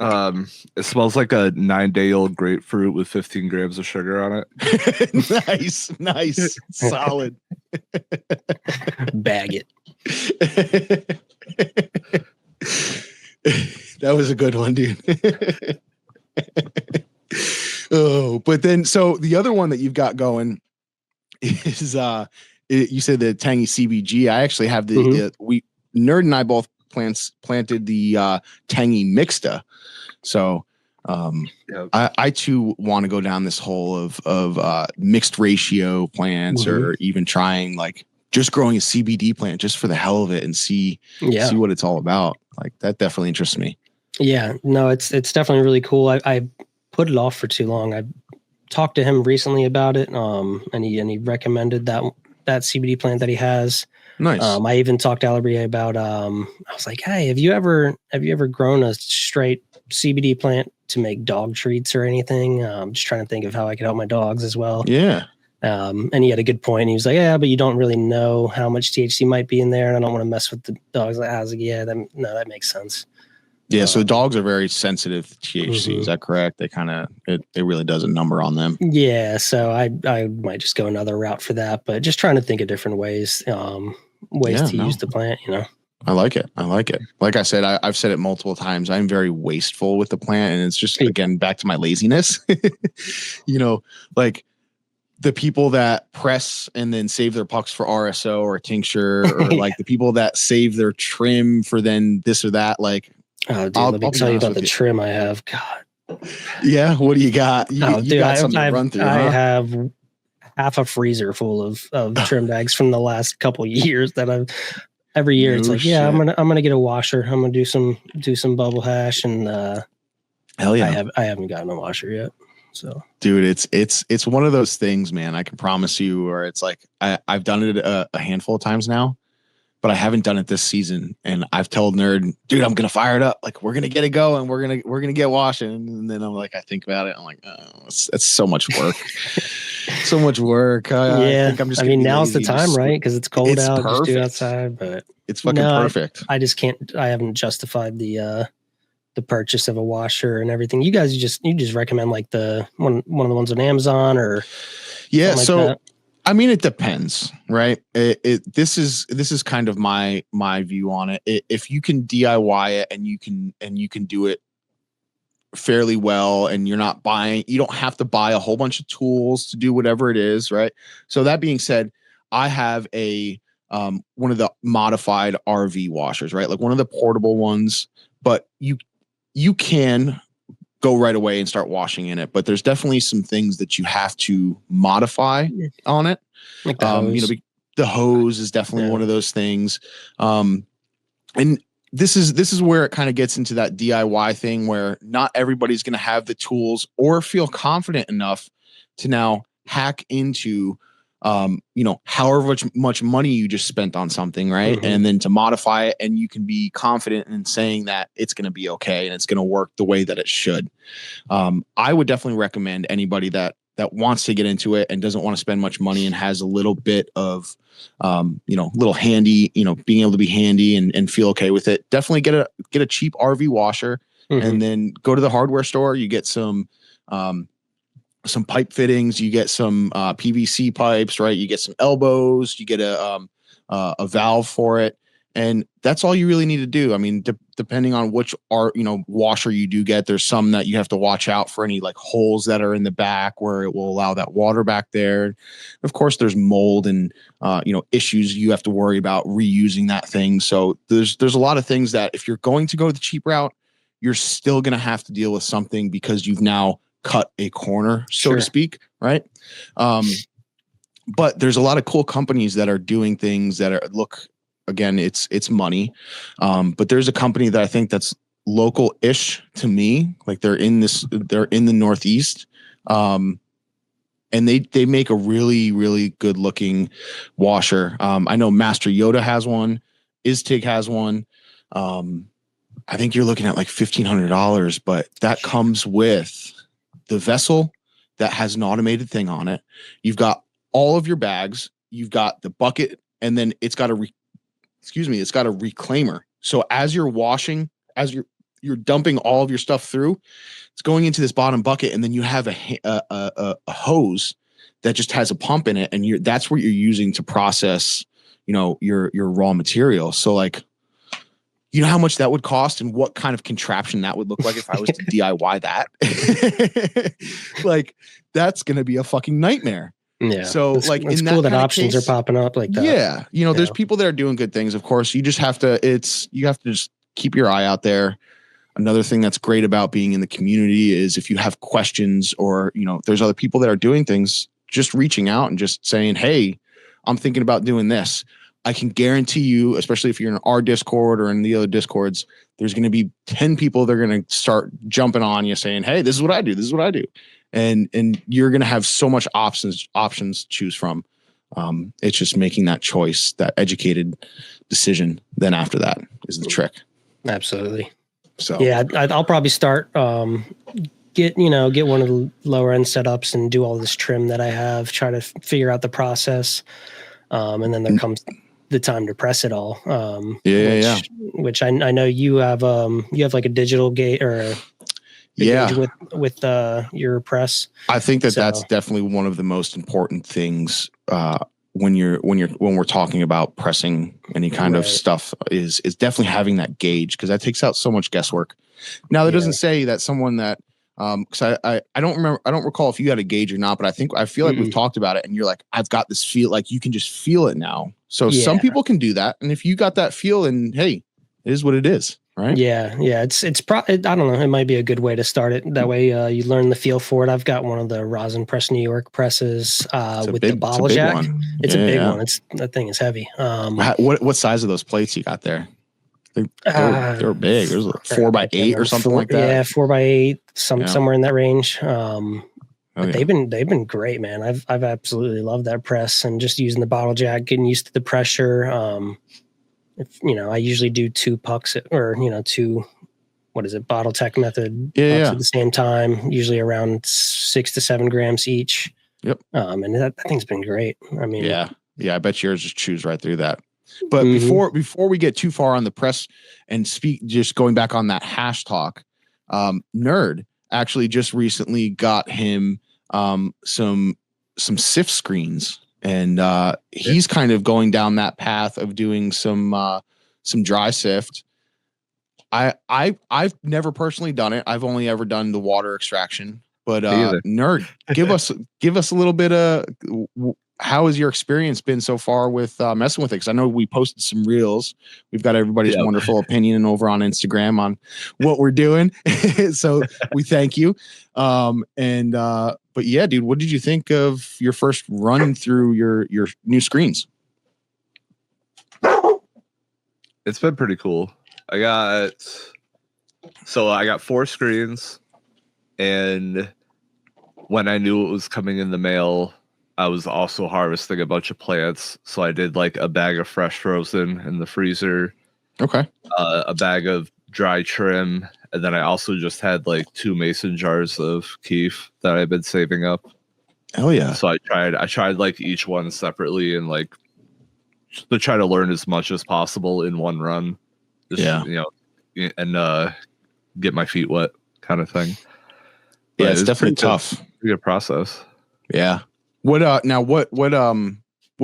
It smells like a 9-day-old grapefruit with 15 grams of sugar on it. Nice, solid. Bag it. That was a good one, dude. Oh, but then so the other one that you've got going is you said the tangy CBG. I actually have Nerd and I both planted the tangy mixta. So I too want to go down this hole of mixed ratio plants, or even trying like just growing a CBD plant just for the hell of it and see what it's all about. Like that definitely interests me. Yeah, no, it's definitely really cool. I put it off for too long. I talked to him recently about it, and he recommended that CBD plant that he has. Nice. I even talked to Alabrije about. I was like, "Hey, have you ever grown a straight CBD plant to make dog treats or anything?" I'm just trying to think of how I could help my dogs as well. Yeah. And he had a good point. He was like, "Yeah, but you don't really know how much THC might be in there, and I don't want to mess with the dogs." I was like, "Yeah, that makes sense." Yeah, so dogs are very sensitive to THC. Is that correct? They kind of it really does a number on them. Yeah, so I might just go another route for that, but just trying to think of different ways to use the plant. I like it. Like I said, I've said it multiple times. I'm very wasteful with the plant, and it's just again back to my laziness. Like the people that press and then save their pucks for RSO or a tincture, or like the people that save their trim for then this or that, like. Oh, dude, let me tell you about the trim I have. God. Yeah, what do you got? You got something to run through. I have half a freezer full of trim bags from the last couple years that I've every year. It's like, yeah, I'm gonna get a washer. I'm gonna do some bubble hash, and hell yeah, I haven't gotten a washer yet. So, dude, it's one of those things, man. I can promise you, or it's like I've done it a handful of times now, but I haven't done it this season. And I've told Nerd, dude, I'm gonna fire it up. Like, we're gonna get it going. We're gonna get washing. And then I'm like, I think about it. I'm like, oh, it's so much work. So much work. Yeah, I think I mean, now's the time, right? Because it's cold out. Perfect. Just do outside, but it's fucking perfect. I just can't. I haven't justified the purchase of a washer and everything. You guys just recommend like the one of the ones on Amazon or so like I mean, it depends, right? This is kind of my view on it. If you can DIY it and you can do it fairly well, and you don't have to buy a whole bunch of tools to do whatever it is, right? So that being said, I have a one of the modified RV washers, right? Like one of the portable ones, but you can go right away and start washing in it, but there's definitely some things that you have to modify on it. Like the hose. The hose is definitely one of those things. And this is where it kind of gets into that DIY thing where not everybody's going to have the tools or feel confident enough to now hack into however much money you just spent on something, right? Mm-hmm. And then to modify it, and you can be confident in saying that it's going to be okay and it's going to work the way that it should. I would definitely recommend anybody that wants to get into it and doesn't want to spend much money and has a little bit of, little handy, being able to be handy and feel okay with it. Definitely get a cheap RV washer, mm-hmm. and then go to the hardware store. You get some pipe fittings, you get some PVC pipes, right? You get some elbows, you get a valve for it. And that's all you really need to do. I mean, depending on which washer you do get, there's some that you have to watch out for any like holes that are in the back where it will allow that water back there. Of course, there's mold and issues you have to worry about reusing that thing. So there's a lot of things that if you're going to go the cheap route, you're still going to have to deal with something because you've now cut a corner, so to speak, right? But there's a lot of cool companies that are doing things that look, again, it's money. But there's a company that I think that's local-ish to me. Like they're in the Northeast. And they make a really, really good looking washer. I know Master Yoda has one. Istig has one. I think you're looking at like $1,500, but that comes with the vessel that has an automated thing on it. You've got all of your bags. You've got the bucket, and then it's got a reclaimer. So as you're washing, as you're dumping all of your stuff through, it's going into this bottom bucket, and then you have a hose that just has a pump in it, and that's what you're using to process, your raw material. So like, you know how much that would cost and what kind of contraption that would look like if I was to DIY that? Like, that's going to be a fucking nightmare. Yeah. So like, it's cool that options are popping up like that. Yeah. There's people that are doing good things. Of course, you just have to, you have to just keep your eye out there. Another thing that's great about being in the community is if you have questions or, there's other people that are doing things, just reaching out and just saying, hey, I'm thinking about doing this. I can guarantee you, especially if you're in our Discord or in the other Discords, there's going to be 10 people that are going to start jumping on you saying, hey, this is what I do. This is what I do. And you're going to have so much options to choose from. It's just making that choice, that educated decision. Then after that is the trick. Absolutely. So yeah, I'll probably start, get one of the lower end setups and do all this trim that I have, try to figure out the process. And then there comes the time to press it all. Which I know you have like a digital gate or gauge with your press. I think that's definitely one of the most important things when we're talking about pressing any kind of stuff is definitely having that gauge, because that takes out so much guesswork. Now that doesn't say that someone that because I don't recall if you had a gauge or not, but I feel like we've talked about it and you're like, I've got this feel, like you can just feel it now. So some people can do that. And if you got that feel, and hey, it is what it is. right? Yeah. It's probably, I don't know. It might be a good way to start it. That way, you learn the feel for it. I've got one of the rosin press New York presses with the bottle jack. One. It's a big one. That thing is heavy. What size of those plates you got there? They were big. It was like 4x8 or something like that. Yeah, 4x8, somewhere in that range. But they've been great, man. I've absolutely loved that press, and just using the bottle jack, getting used to the pressure. I usually do 2 pucks or two, bottle tech method pucks at the same time, usually around 6 to 7 grams each. Yep. And that thing's been great. I mean, yeah, I bet yours just chews right through that. But before we get too far on the press and speak, just going back on that hash talk, Nerd actually just recently got him some sift screens, and he's kind of going down that path of doing some dry sift. I've never personally done it. I've only ever done the water extraction. But Nerd, give us a little bit of how has your experience been so far with messing with it? Because I know we posted some reels. We've got everybody's wonderful opinion over on Instagram on what we're doing. So we thank you. But yeah, dude, what did you think of your first run through your new screens? It's been pretty cool. I got 4 screens, and when I knew it was coming in the mail, I was also harvesting a bunch of plants. So I did like a bag of fresh frozen in the freezer. Okay. A bag of dry trim. And then I also just had like 2 mason jars of keef that I've been saving up. Hell yeah. So I tried like each one separately, and like to try to learn as much as possible in one run. Just, and get my feet wet kind of thing. But yeah, it's definitely tough. Good process. Yeah. What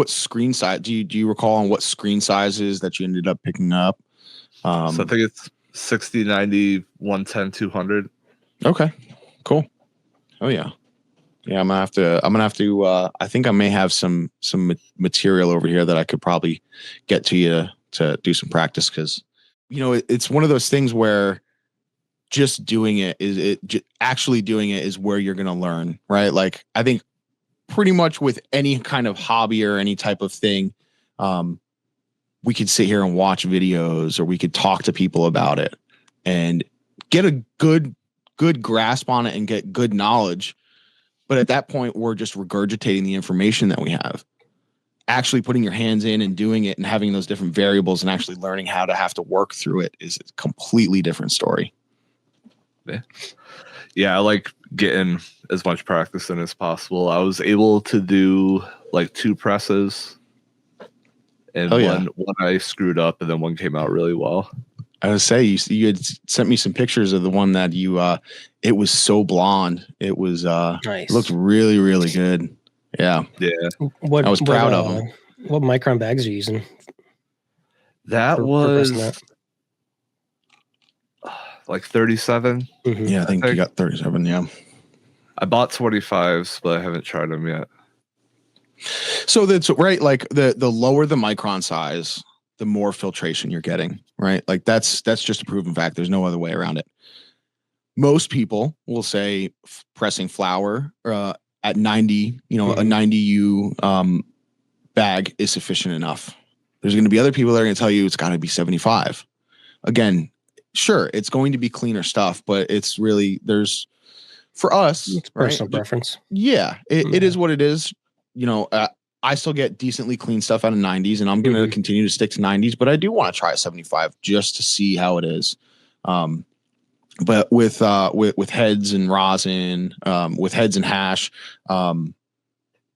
screen size do you recall on what screen sizes that you ended up picking up? So I think it's 60, 90, 110, 200. Okay, cool. Oh yeah. Yeah, I'm gonna have to I think I may have some material over here that I could probably get to you to do some practice, because it's one of those things where just doing it actually doing it is where you're gonna learn, right? Like I think pretty much with any kind of hobby or any type of thing, we could sit here and watch videos, or we could talk to people about it and get a good grasp on it and get good knowledge. But at that point, we're just regurgitating the information that we have. Actually putting your hands in and doing it and having those different variables and actually learning how to have to work through it is a completely different story. Yeah, I like getting as much practice in as possible. I was able to do like 2 presses, and one I screwed up, and then one came out really well. I would say you had sent me some pictures of the one that you it was so blonde. It was nice. It looked really, really good. Yeah. Yeah. I was proud of them. What micron bags are you using? That was like 37. Mm-hmm. Yeah, I think you got 37. Yeah. I bought 25s, but I haven't tried them yet. So that's right. Like the lower the micron size, the more filtration you're getting, right? Like that's just a proven fact. There's no other way around it. Most people will say pressing flour at 90, a 90U bag is sufficient enough. There's going to be other people that are going to tell you it's got to be 75. Again, sure, it's going to be cleaner stuff, but it's really for us, it's personal preference. Yeah, it is what it is. I still get decently clean stuff out of 90s, and I'm going to continue to stick to 90s, but I do want to try a 75 just to see how it is. But with heads and rosin, with heads and hash,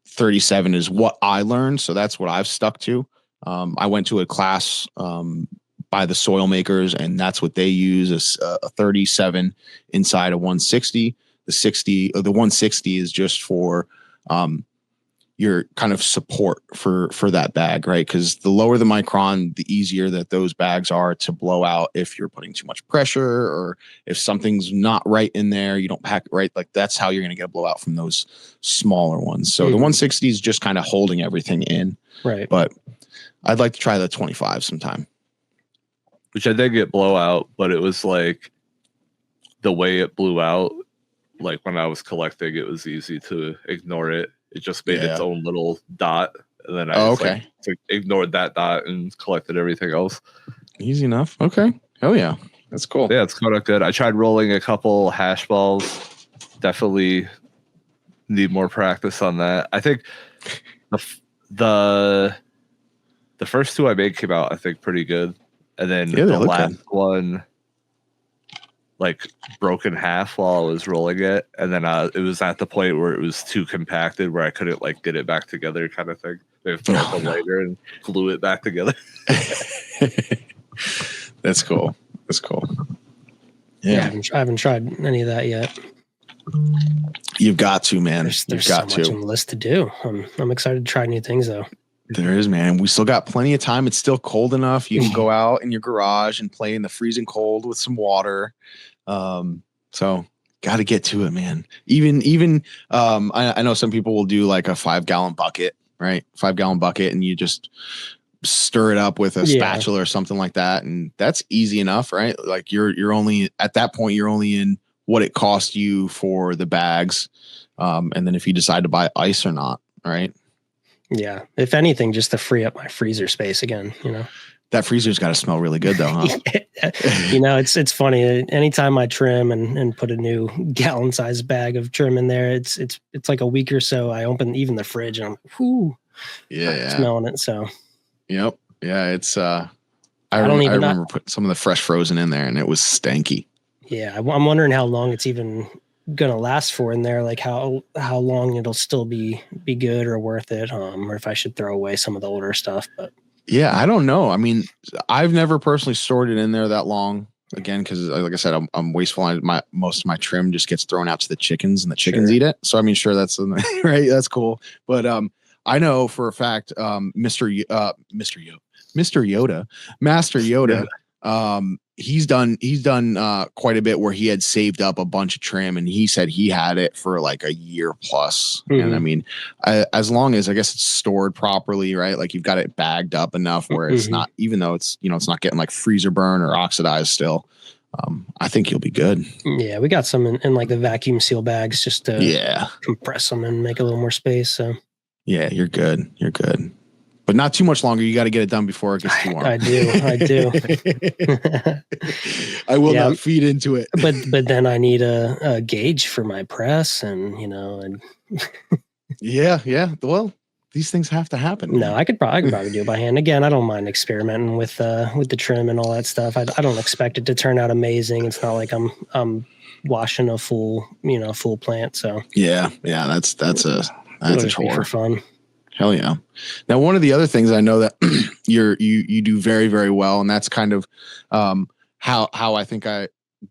37 is what I learned. So that's what I've stuck to. I went to a class by the soil makers, and that's what they use, a 37 inside a 160. The 160 is just for your kind of support for that bag, right? Because the lower the micron, the easier that those bags are to blow out if you're putting too much pressure, or if something's not right in there, you don't pack it right. Like that's how you're going to get a blowout from those smaller ones. So the 160 is just kind of holding everything in. Right. But I'd like to try the 25 sometime. which I did get blowout, but it was like the way it blew out. Like when I was collecting, it was easy to ignore it. It just made its own little dot, and then I like ignored that dot and collected everything else. Easy enough. Okay. Oh yeah, that's cool. Yeah, it's kind of good. I tried rolling a couple hash balls. Definitely need more practice on that. I think the first two I made came out, I think, pretty good, and then the last one like broke in half while I was rolling it, and then it was at the point where it was too compacted where I couldn't like get it back together, kind of thing. They have to throw the lighter and glue it back together. That's cool. That's cool. Yeah, I haven't tried any of that yet. You've got to, man. There's so much on the list to do. I'm excited to try new things though. There is, man. We still got plenty of time. It's still cold enough. You can go out in your garage and play in the freezing cold with some water. So got to get to it, man. Even I know some people will do like a 5-gallon bucket, right? 5-gallon bucket, and you just stir it up with a spatula or something like that, and that's easy enough, right? Like you're only at that point, you're only in what it cost you for the bags, and then if you decide to buy ice or not, right? Yeah. If anything, just to free up my freezer space again, That freezer's got to smell really good though, huh? It's funny. Anytime I trim and put a new gallon size bag of trim in there, it's like a week or so. I open even the fridge and I'm smelling it. So yep. Yeah, it's I remember putting some of the fresh frozen in there and it was stanky. Yeah, I'm wondering how long it's even gonna last for in there, like how long it'll still be good or worth it, or if I should throw away some of the older stuff. But yeah, I don't know. I mean, I've never personally stored it in there that long. Again, because like I said, I'm wasteful. Most of my trim just gets thrown out to the chickens, and the chickens eat it. So I mean, sure, that's right. That's cool. But I know for a fact, Master Yoda, he's done quite a bit where he had saved up a bunch of trim, and he said he had it for like a year plus. Mm-hmm. And I mean, as long as I guess it's stored properly, right? Like you've got it bagged up enough where it's not, even though it's it's not getting like freezer burn or oxidized still. I think you'll be good. Yeah, we got some in like the vacuum seal bags just to compress them and make a little more space. So yeah, you're good. You're good. But not too much longer. You got to get it done before it gets too warm. I do. I will not feed into it. But then I need a gauge for my press, and yeah. Well, these things have to happen. No, I could probably do it by hand. Again, I don't mind experimenting with the trim and all that stuff. I don't expect it to turn out amazing. It's not like I'm washing a full plant. So yeah, that's a chore for fun. Hell yeah. Now, one of the other things I know that you do very, very well, and that's kind of how I think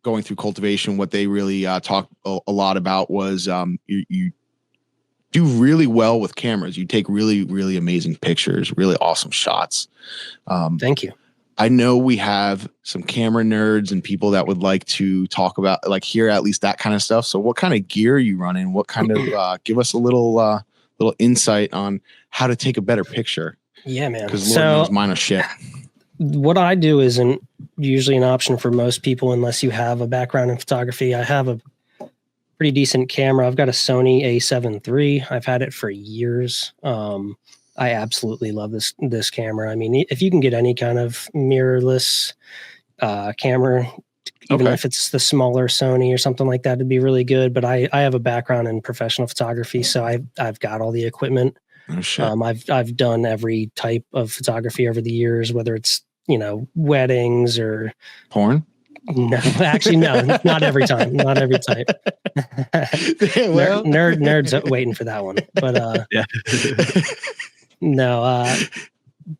going through cultivation, what they really talk a lot about was you do really well with cameras. You take really, really amazing pictures, really awesome shots. Thank you. I know we have some camera nerds and people that would like to talk about, like, hear at least that kind of stuff. So what kind of gear are you running? What kind of give us a little insight on how to take a better picture. Yeah, man. Because Lord knows mine are shit. What I do isn't usually an option for most people unless you have a background in photography. I have a pretty decent camera. I've got a Sony A7 III. I've had it for years. I absolutely love this camera. I mean, if you can get any kind of mirrorless camera, even if it's the smaller Sony or something like that, it'd be really good. But I have a background in professional photography, so I've got all the equipment. Oh, shit. I've done every type of photography over the years, whether it's weddings or porn. No, actually, no, not every time. Not every type. Nerds waiting for that one, but no.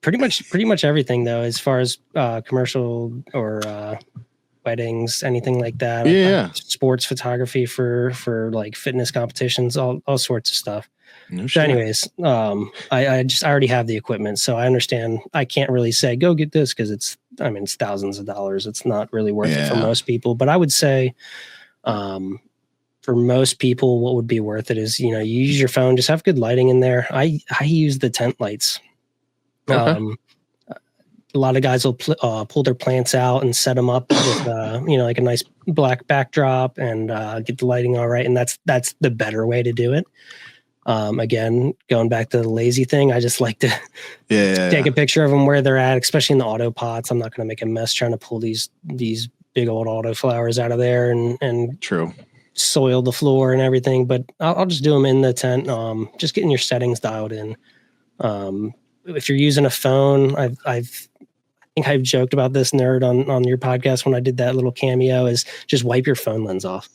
Pretty much everything though, as far as commercial or weddings, anything like that. Yeah. Sports photography for like fitness competitions, all sorts of stuff. No so anyways, I already have the equipment, so I understand. I can't really say go get this because it's thousands of dollars. It's not really worth it for most people. But I would say, for most people, what would be worth it is you use your phone, just have good lighting in there. I use the tent lights. Okay. a lot of guys will pull their plants out and set them up with, like a nice black backdrop and get the lighting all right. And that's the better way to do it. Again, going back to the lazy thing, I just like to take a picture of them where they're at, especially in the auto pots. I'm not going to make a mess trying to pull these big old auto flowers out of there and true soil the floor and everything. But I'll just do them in the tent. Just getting your settings dialed in. If you're using a phone, I think I've joked about this, nerd, on your podcast when I did that little cameo, is just wipe your phone lens off.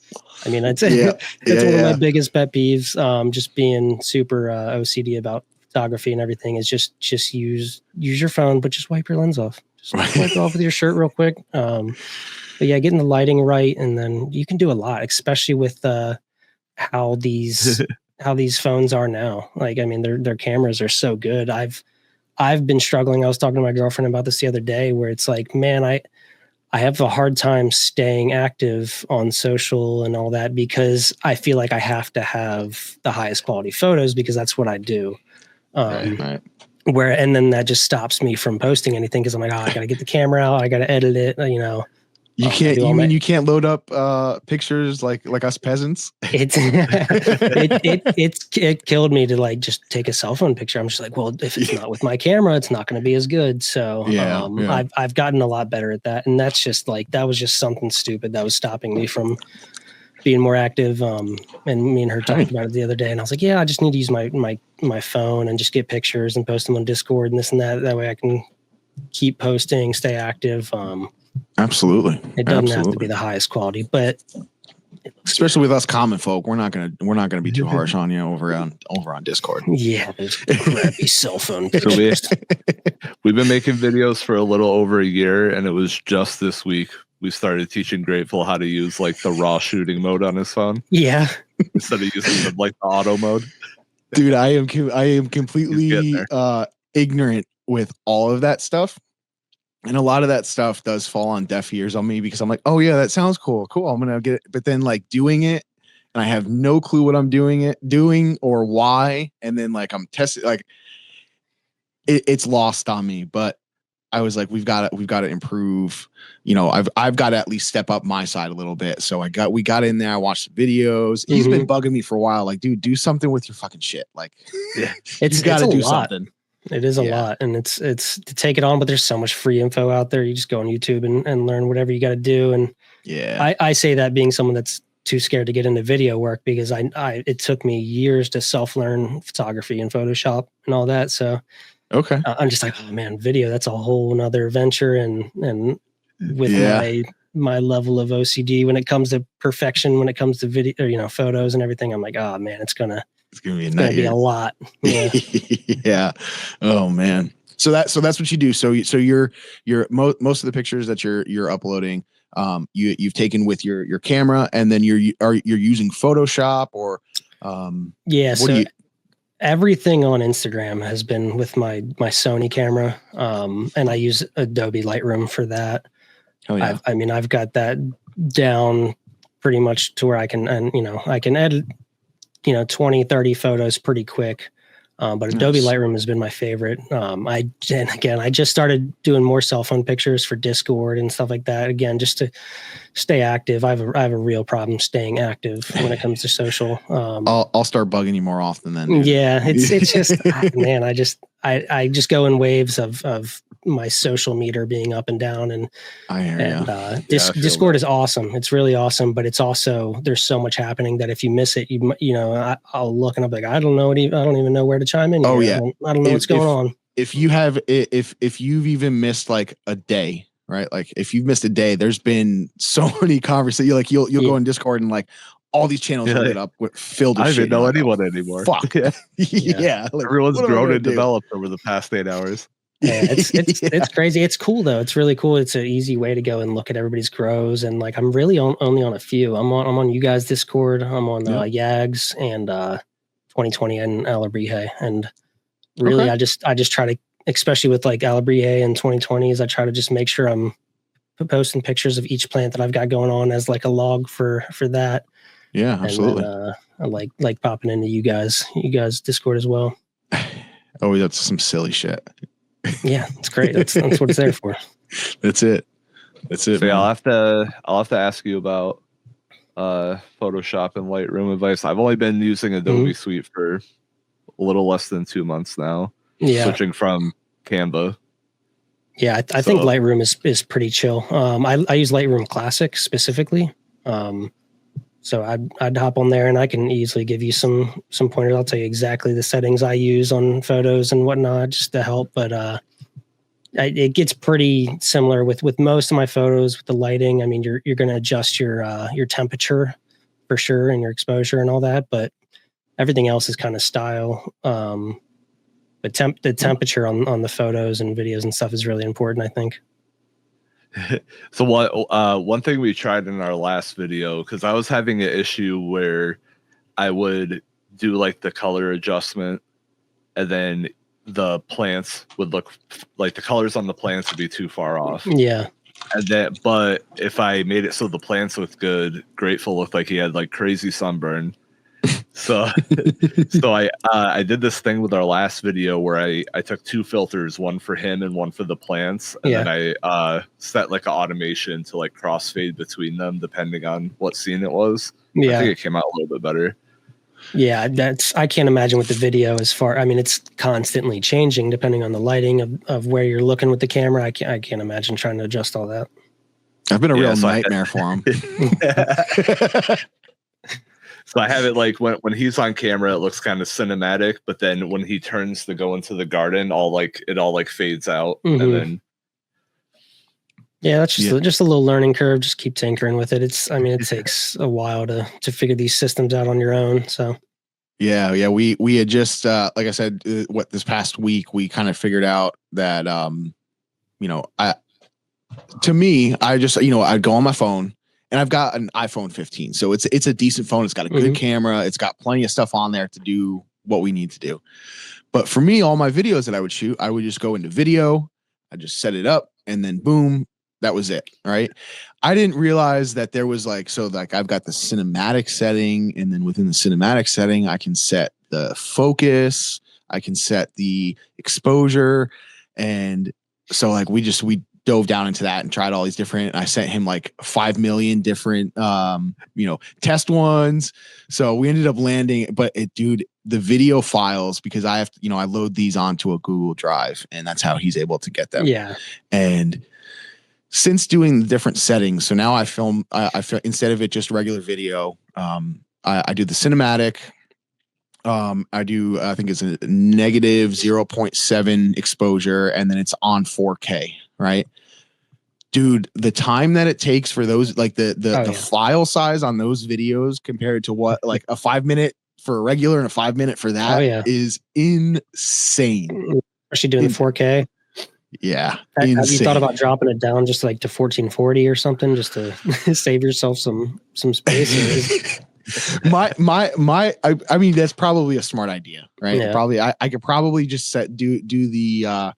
I mean, it's one of my biggest pet peeves. Just being super OCD about photography and everything is just use your phone, but just wipe your lens off. Just wipe it off with your shirt real quick. But yeah, getting the lighting right, and then you can do a lot, especially with how these phones are now. Like, I mean, their cameras are so good. I've been struggling. I was talking to my girlfriend about this the other day, where it's like, man, I have a hard time staying active on social and all that, because I feel like I have to have the highest quality photos because that's what I do. Right. And then that just stops me from posting anything, because I'm like, I got to get the camera out. I got to edit it, You can't. You mean you can't load up pictures like us peasants? It killed me to like just take a cell phone picture. I'm just like, well, if it's not with my camera, it's not going to be as good. So I've gotten a lot better at that, and that's just like, that was just something stupid that was stopping me from being more active. And me and her talked about it the other day, and I was like, yeah, I just need to use my phone and just get pictures and post them on Discord and this and that. That way I can keep posting, stay active. Absolutely. It doesn't have to be the highest quality, but especially with us common folk, we're not gonna be too harsh on you over on Discord. Yeah, there's crappy cell phone pictures. So we've been making videos for a little over a year, and it was just this week we started teaching Grateful how to use like the raw shooting mode on his phone. Yeah, instead of using like the auto mode. Dude, I am completely ignorant with all of that stuff. And a lot of that stuff does fall on deaf ears on me, because I'm like, oh yeah, that sounds cool. I'm going to get it. But then like doing it, and I have no clue what I'm doing or why. And then like I'm testing, like it's lost on me. But I was like, we've got to improve. I've got to at least step up my side a little bit. So we got in there. I watched the videos. He's been bugging me for a while. Like, dude, do something with your fucking shit. Like, you got to do something. It is a lot, and it's to take it on, but there's so much free info out there. You just go on YouTube and learn whatever you got to do. And I say that being someone that's too scared to get into video work, because it took me years to self-learn photography and Photoshop and all that. So I'm just like, oh man, video, that's a whole nother venture. And with my level of OCD when it comes to perfection, when it comes to video, or, photos and everything, I'm like, oh man, it's gonna be a lot. Yeah. Yeah. Oh man. So that's what you do. So you're most of the pictures that you're uploading, you've taken with your camera, and then you're using Photoshop or everything on Instagram has been with my Sony camera, and I use Adobe Lightroom for that. Oh yeah. I've got that down pretty much to where I can edit 20, 30 photos pretty quick. But Adobe Lightroom has been my favorite. I just started doing more cell phone pictures for Discord and stuff like that. Again, just to stay active. I have a real problem staying active when it comes to social. I'll start bugging you more often then. Dude. Yeah, it's just man, I just go in waves of my social meter being up and down, and Discord is awesome. It's really awesome, but it's also, there's so much happening that if you miss it, I'll look and I'll be like, I don't even know where to chime in. Oh here. I don't know what's going on. If you've even missed like a day, right? Like if you've missed a day, there's been so many conversations. Like you'll go in Discord and like all these channels are lit up filled with shit. I don't know anyone anymore. Fuck. Yeah. Like, everyone's grown and developed over the past 8 hours. Yeah, it's crazy. It's cool though. It's really cool. It's an easy way to go and look at everybody's grows. And like, I'm really only on a few. I'm on you guys Discord. I'm on Yags and 2020 and Alabrije. And really, I just try to, especially with like Alabrije and 2020s, I try to just make sure I'm posting pictures of each plant that I've got going on as like a log for that. Yeah, absolutely. And then, I like popping into you guys Discord as well. Oh, that's some silly shit. Yeah, it's great. That's what it's there for. That's it. So yeah, I'll have to ask you about Photoshop and Lightroom advice. I've only been using Adobe Suite for a little less than 2 months now. Yeah, switching from Canva. Yeah, I think Lightroom is pretty chill. I use Lightroom Classic specifically. So I'd hop on there and I can easily give you some pointers. I'll tell you exactly the settings I use on photos and whatnot just to help. But it gets pretty similar with most of my photos with the lighting. I mean, you're going to adjust your temperature for sure and your exposure and all that, but everything else is kind of style. But the temperature on the photos and videos and stuff is really important, I think. So one thing we tried in our last video, because I was having an issue where I would do like the color adjustment and then the plants would look like the colors on the plants would be too far off. Yeah. And but if I made it so the plants looked good, Grateful looked like he had like crazy sunburn. So I did this thing with our last video where I took 2 filters, one for him and one for the plants, and then I set like an automation to like crossfade between them depending on what scene it was. I think it came out a little bit better. Yeah, I can't imagine with the video it's constantly changing depending on the lighting of where you're looking with the camera. I can't imagine trying to adjust all that. I've been a real nightmare for him. So I have it like when he's on camera, it looks kind of cinematic, but then when he turns to go into the garden, it all fades out, and then that's just a little learning curve. Just keep tinkering with it. It takes a while to figure these systems out on your own. So yeah, we had just like I said, this past week we kind of figured out that I just I'd go on my phone. And I've got an iPhone 15, so it's a decent phone. It's got a good camera. It's got plenty of stuff on there to do what we need to do. But for me, all my videos that I would shoot, I would just go into video. I just set it up, and then boom, that was it. Right? I didn't realize that there was I've got the cinematic setting, and then within the cinematic setting, I can set the focus. I can set the exposure, and so we dove down into that and tried all these different. I sent him 5 million different, test ones. So we ended up landing, but the video files, because I have to, I load these onto a Google Drive, and that's how he's able to get them. Yeah. And since doing the different settings, so now I film, instead of it just regular video, I do the cinematic. I think it's a negative 0.7 exposure, and then it's on 4K. Right, dude, the time that it takes for those, the file size on those videos compared to what a 5 minute for a regular and a 5 minute for that is insane. Especially doing the 4K. Yeah. Have you thought about dropping it down just to 1440 or something, just to save yourself some space? I mean, that's probably a smart idea, right? Yeah. Probably, I could probably just do the.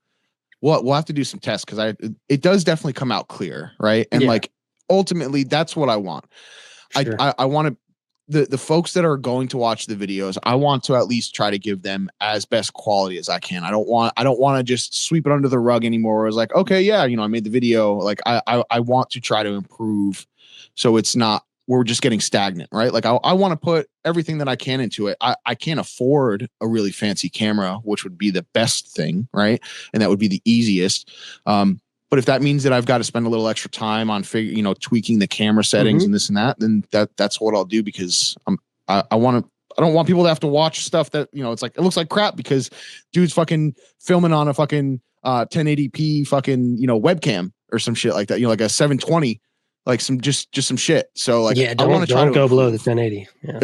We'll have to do some tests, because it does definitely come out clear, right? And ultimately, that's what I want. Sure. I want to the folks that are going to watch the videos, I want to at least try to give them as best quality as I can. I don't want to just sweep it under the rug anymore. It's like, okay, yeah, I made the video. I want to try to improve, so it's not we're just getting stagnant, right? I want to put everything that I can into it. I can't afford a really fancy camera, which would be the best thing, right? And that would be the easiest. But if that means that I've got to spend a little extra time on tweaking the camera settings and this and that, then that's what I'll do, because I don't want people to have to watch stuff that, it looks like crap because dude's fucking filming on a fucking 1080p fucking, webcam or some shit like that, like a 720. Some just some shit. So don't go below the 1080. Yeah.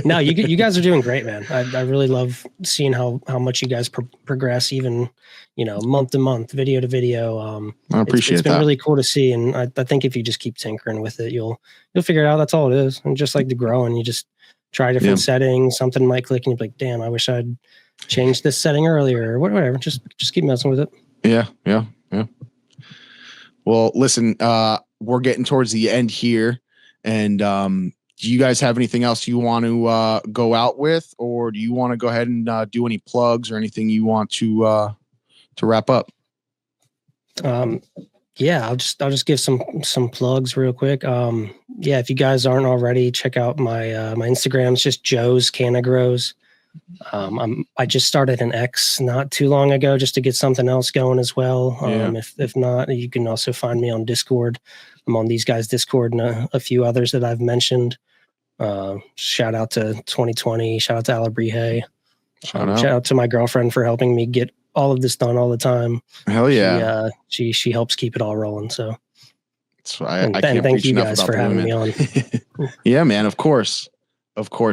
No, you guys are doing great, man. I really love seeing how much you guys progress, even month to month, video to video. I appreciate it's been really cool to see, and I think if you just keep tinkering with it, you'll figure it out. That's all it is. And just like to grow, and you just try different settings. Something might click, and you're like, damn, I wish I'd changed this setting earlier, or whatever. Just keep messing with it. Yeah. Well, listen, we're getting towards the end here, and do you guys have anything else you want to go out with, or do you want to go ahead and do any plugs or anything you want to wrap up? Yeah, I'll just give some plugs real quick. Yeah, if you guys aren't already, check out my my Instagram. It's just Joe's Canna Grows. I just started an X not too long ago just to get something else going as well. If not, you can also find me on Discord. I'm on these guys' Discord and a few others that I've mentioned. Shout out to 2020. Shout out to Alabrije. Shout out to my girlfriend for helping me get all of this done all the time. Hell yeah. She helps keep it all rolling. So I can't thank you guys for having me on. Yeah, man. Of course,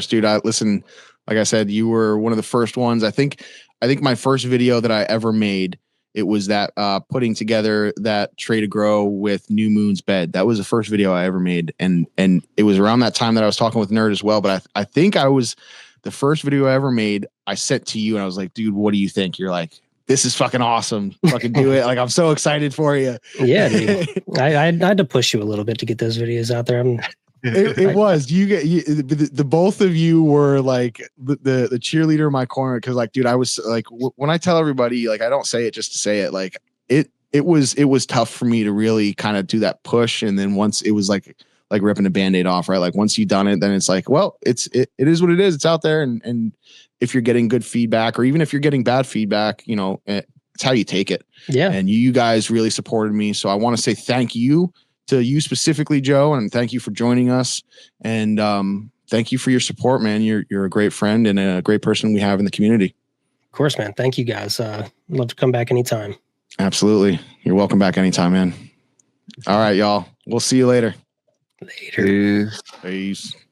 dude. Listen, like I said, you were one of the first ones. I think my first video that I ever made, it was that putting together that tray to grow with New Moon's bed. That was the first video I ever made. And it was around that time that I was talking with Nerd as well. But I think I was the first video I ever made. I sent to you and I was like, dude, what do you think? You're like, this is fucking awesome. Fucking do it. Like, I'm so excited for you. Yeah, dude. I had to push you a little bit to get those videos out there. It was the both of you were like the cheerleader in my corner. Cause like, dude, I was like, when I tell everybody, like, I don't say it just to say it, like it was tough for me to really kind of do that push. And then once it was like ripping a Band-Aid off, right? Like once you've done it, then it's like, well, it is what it is. It's out there. And if you're getting good feedback or even if you're getting bad feedback, you know, it's how you take it. Yeah. And you guys really supported me. So I want to say thank you to you specifically, Joe, and thank you for joining us. And thank you for your support, man. You're a great friend and a great person we have in the community. Of course, man. Thank you guys. Love to come back anytime. Absolutely. You're welcome back anytime, man. All right, y'all. We'll see you later. Later. Peace.